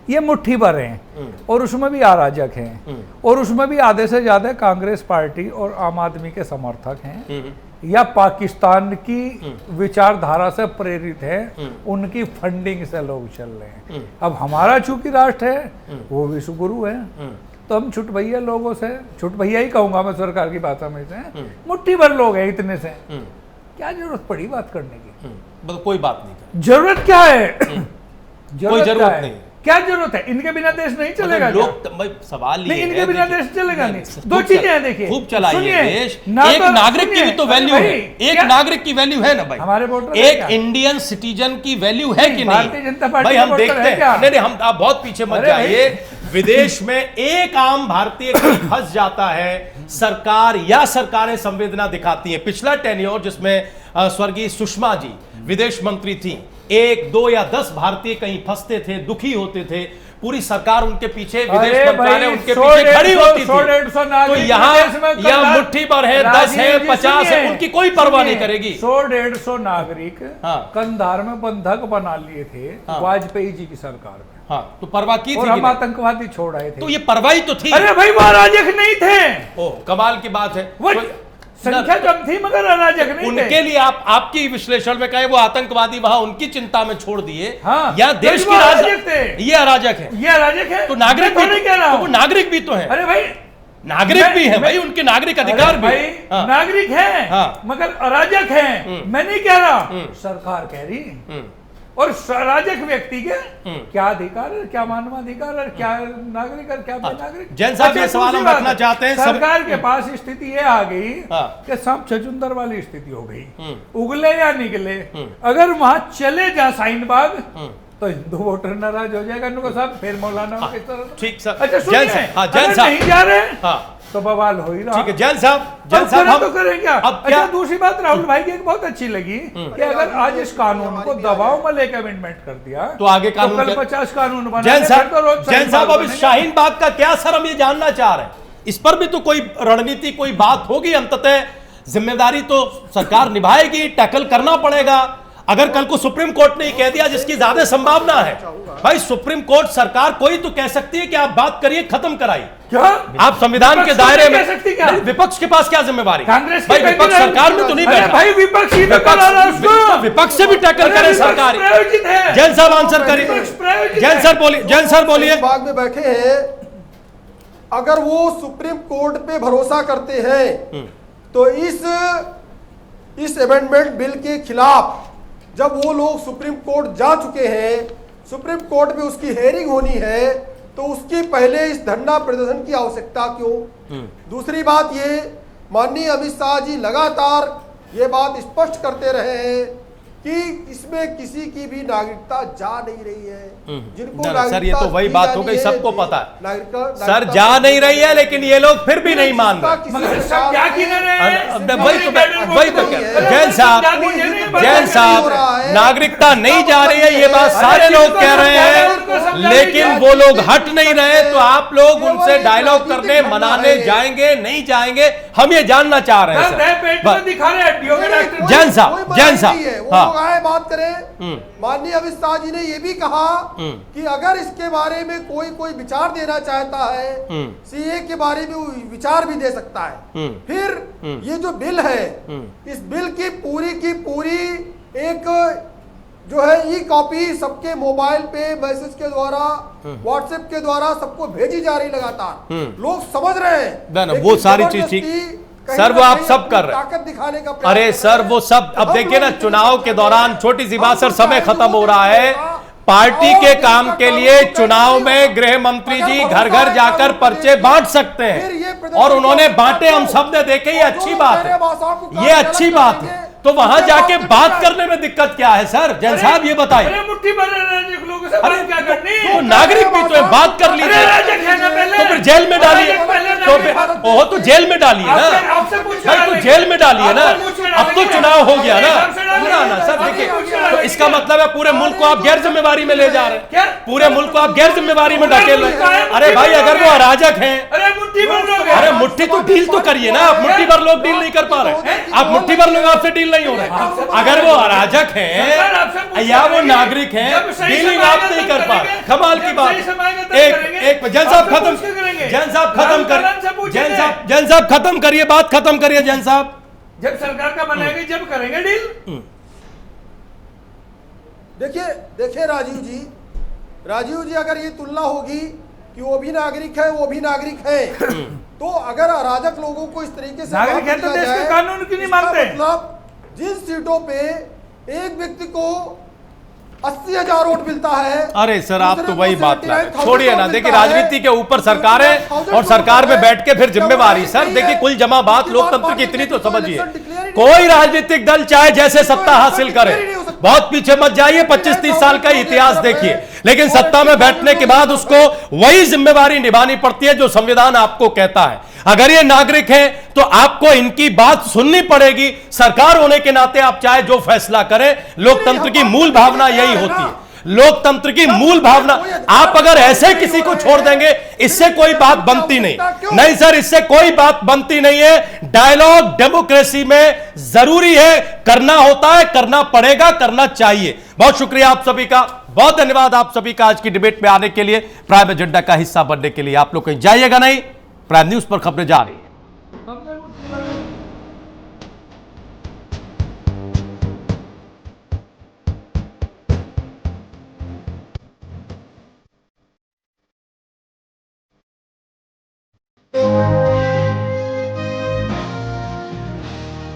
ये मुट्ठी भर हैं और उसमें भी अराजक हैं और उसमें भी आधे से ज्यादा कांग्रेस पार्टी और आम आदमी के समर्थक हैं या पाकिस्तान की विचारधारा से प्रेरित है, उनकी फंडिंग से लोग चल रहे हैं। अब हमारा चूंकि राष्ट्र है, वो विश्वगुरु है, तो हम छुट भैया लोगों से, छुट भैया ही कहूंगा मैं सरकार की भाषा में से, मुट्ठी भर लोग हैं, इतने से क्या जरूरत पड़ी बात करने की? मतलब कोई बात नहीं, जरूरत क्या है? कोई जरूरत नहीं, क्या जरूरत है? इनके बिना देश नहीं चलेगा। लोग सवाल नहीं, इनके बिना देश चलेगा नहीं। दो चीजें हैं, देखिए, खूब चलाइए देश। एक नागरिक की भी तो वैल्यू है, एक नागरिक की वैल्यू है ना भाई, हमारे वोटर, एक इंडियन सिटीजन की वैल्यू है कि नहीं? भारतीय जनता पार्टी भाई हम देखते हैं, नहीं हम, आप बहुत पीछे मत जाइए। विदेश में एक आम भारतीय कहीं फंस जाता है, सरकार या सरकारें संवेदना दिखाती हैं। पिछला टेन्योर जिसमें स्वर्गीय सुषमा जी विदेश मंत्री थी, 1, 2 या 10 भारतीय कहीं फंसते थे, दुखी होते थे, पूरी सरकार उनके पीछे, विदेश मंत्रालय उनके पीछे खड़ी होती थी। तो यहाँ मुट्ठी भर है, 10 है, 50 है, उनकी कोई परवाह नहीं करेगी। 100-150 नागरिक हाँ। कंधार में बंधक बना लिए थे वाजपेयी जी की सरकार में। हाँ, तो परवाह की थी, और हम आतंकवादी छोड़ आए थे, तो ये परवाही तो थी। अरे भाई वो अराजक नहीं थे। ओह, कमाल की बात है। संख्या कम थी मगर अराजक नहीं थे। उनके लिए आपकी विश्लेषण में कहे वो आतंकवादी वहां उनकी चिंता में छोड़ दिए। हाँ, या देश की ये अराजक है, ये अराजक है। तो नागरिक भी नहीं कह रहा, वो नागरिक भी तो है। अरे भाई नागरिक भी है भाई, उनके नागरिक अधिकार भी भाई, नागरिक है मगर अराजक है। मैं नहीं कह रहा, सरकार कह रही। और अराजक व्यक्ति के क्या अधिकार है, क्या मानवाधिकार है, क्या नागरिक है, क्या नागरिक। जैन साहब ये सवाल हम रखना चाहते हैं। सरकार के पास स्थिति ये आ गई कि सांप छछूंदर वाली स्थिति हो गई, उगले या निकले। अगर वहां चले जा शाहीन बाग तो हिंदू वोटर नाराज हो जाएगा, उनको साहब फिर मौलाना किस तरह। ठीक सर, अच्छा सुनिए, जैन साहब नहीं जा रहे तो बवाल हो ही रहा। ठीक है जैन साहब हम तो करें क्या? अच्छा दूसरी बात राहुल भाई की एक बहुत अच्छी लगी कि अगर आज इस कानून को दबाव में लेकर अमेंडमेंट कर दिया तो आगे कानून, कल 50 कानून बना। जैन साहब अब इस शाहीन बाग का क्या सर हम ये जानना चाह रहे हैं, इस पर भी तो कोई रणनीति, कोई बात होगी। अंततः जिम्मेदारी तो सरकार निभाएगी, टैकल करना पड़ेगा। अगर कल को सुप्रीम कोर्ट ने ही कह दिया, जिसकी ज्यादा संभावना है, भाई सुप्रीम कोर्ट सरकार कोई तो कह सकती है कि आप बात करिए, खत्म कराइए। क्या आप संविधान के दायरे में, कह सकती क्या? नहीं, विपक्ष के पास क्या जिम्मेवारी? कांग्रेस भाई विपक्ष सरकार में तो नहीं बैठा। भाई विपक्ष ही तो कर रहा है उसको। विपक्ष से भी टैकल करे सरकार। प्रायोजित है। जैन साहब आंसर करिए। जैन सर बोलिए, जैन सर बोलिए। बाग में बैठे हैं, अगर वो सुप्रीम कोर्ट पे भरोसा करते हैं तो इस अमेंडमेंट बिल के खिलाफ जब वो लोग सुप्रीम कोर्ट जा चुके हैं, सुप्रीम कोर्ट में उसकी हेयरिंग होनी है, तो उसकी पहले इस धरना प्रदर्शन की आवश्यकता क्यों? दूसरी बात ये, माननीय अमित शाह जी लगातार ये बात स्पष्ट करते रहे हैं कि इसमें किसी की भी नागरिकता जा नहीं रही है। जिनको सर ये तो वही बात हो गई, सबको पता है नागरिकता सर जा नहीं रही है, लेकिन ये लोग फिर भी नहीं मान रहे। वही तो जैन साहब नागरिकता नहीं जा रही है, ये बात सारे लोग कह रहे हैं, लेकिन वो लोग हट नहीं रहे। तो आप लोग उनसे डायलॉग करने, मनाने जाएंगे नहीं जाएंगे, हम ये जानना चाह रहे हैं सर। जैन साहब हाँ आए बात करें। माननीय अमित शाह जी ने यह भी कहा कि अगर इसके बारे में कोई विचार देना चाहता है, सीए के बारे में वो विचार भी दे सकता है। फिर ये जो बिल है, इस बिल की पूरी एक जो है ई कॉपी सबके मोबाइल पे मैसेज के द्वारा, व्हाट्सएप के द्वारा सबको भेजी जा रही लगातार। लोग समझ रहे हैं वो सारी चीज ठीक सर, वो आप सब कर रहे हैं, ताकत दिखाने का। अरे सर वो सब अब देखिए ना, चुनाव के दौरान छोटी सी बात सर, समय खत्म हो रहा है। पार्टी के काम के लिए चुनाव में गृह मंत्री जी घर घर जाकर पर्चे बांट सकते हैं, और उन्होंने बांटे, हम सब ने देखे, ये अच्छी बात है, ये अच्छी बात है। तो वहां जाके बात करने में दिक्कत क्या है सर? जैन साहब ये बताइए। अरे क्या करनी? तो नागरिक भी तो बात कर लीजिए, तो फिर जेल में डालिए, तो तो जेल में डालिए ना भाई, तो जेल में डालिए ना। अब तो चुनाव हो गया ना सर। देखिए, तो इसका मतलब है पूरे मुल्क को आप गैर जिम्मेवारी में ले जा रहे हैं, पूरे मुल्क को आप गैर जिम्मेवारी में ढकेल रहे हैं। अरे भाई अगर वो अराजक हैं, अरे मुट्ठी तो डील तो करिए ना। आप मुट्ठी भर लोग डील नहीं कर पा रहे, आप मुट्ठी भर लोग आपसे डील नहीं हो रहे। अगर वो अराजक हैं या वो नागरिक हैं, डीलिंग आप नहीं कर पा रहे, कमाल की बात। एक जैन साहब खत्म, जैन साहब खत्म कर, जैन साहब खत्म करिए, बात खत्म करिए जैन साहब। जब सरकार का बनाएगी जब करेंगे डील। देखिए राजीव जी अगर ये तुलना होगी कि वो भी नागरिक है, वो भी नागरिक है, तो अगर अराजक लोगों को इस तरीके से नागरिक है तो देश के कानून क्यों नहीं मानते? मतलब जिन सीटों पे एक व्यक्ति को 80,000 वोट मिलता है। अरे सर आप तो वही बात ला रहे, छोड़िए ना। देखिए राजनीति के ऊपर सरकार है, और सरकार में बैठ के फिर जिम्मेवारी। सर देखिए कुल जमा बात लोकतंत्र की इतनी तो समझिए, कोई राजनीतिक दल चाहे जैसे सत्ता हासिल करे, बहुत पीछे मत जाइए, 25-30 साल का इतिहास देखिए, लेकिन सत्ता में बैठने के बाद उसको वही जिम्मेवारी निभानी पड़ती है जो संविधान आपको कहता है। अगर ये नागरिक हैं तो आपको इनकी बात सुननी पड़ेगी। सरकार होने के नाते आप चाहे जो फैसला करें, लोकतंत्र की मूल भावना यही होती है, लोकतंत्र की मूल भावना। आप अगर ऐसे किसी को छोड़ देंगे, इससे कोई बात बनती नहीं सर, इससे कोई बात बनती नहीं है। डायलॉग डेमोक्रेसी में जरूरी है, करना होता है, करना पड़ेगा, करना चाहिए। बहुत शुक्रिया आप सभी का, बहुत धन्यवाद आप सभी का आज की डिबेट में आने के लिए, प्राइम एजेंडा का हिस्सा बनने के लिए। आप लोग कहीं जाइएगा नहीं, प्राइम न्यूज पर खबरें जारी हैं।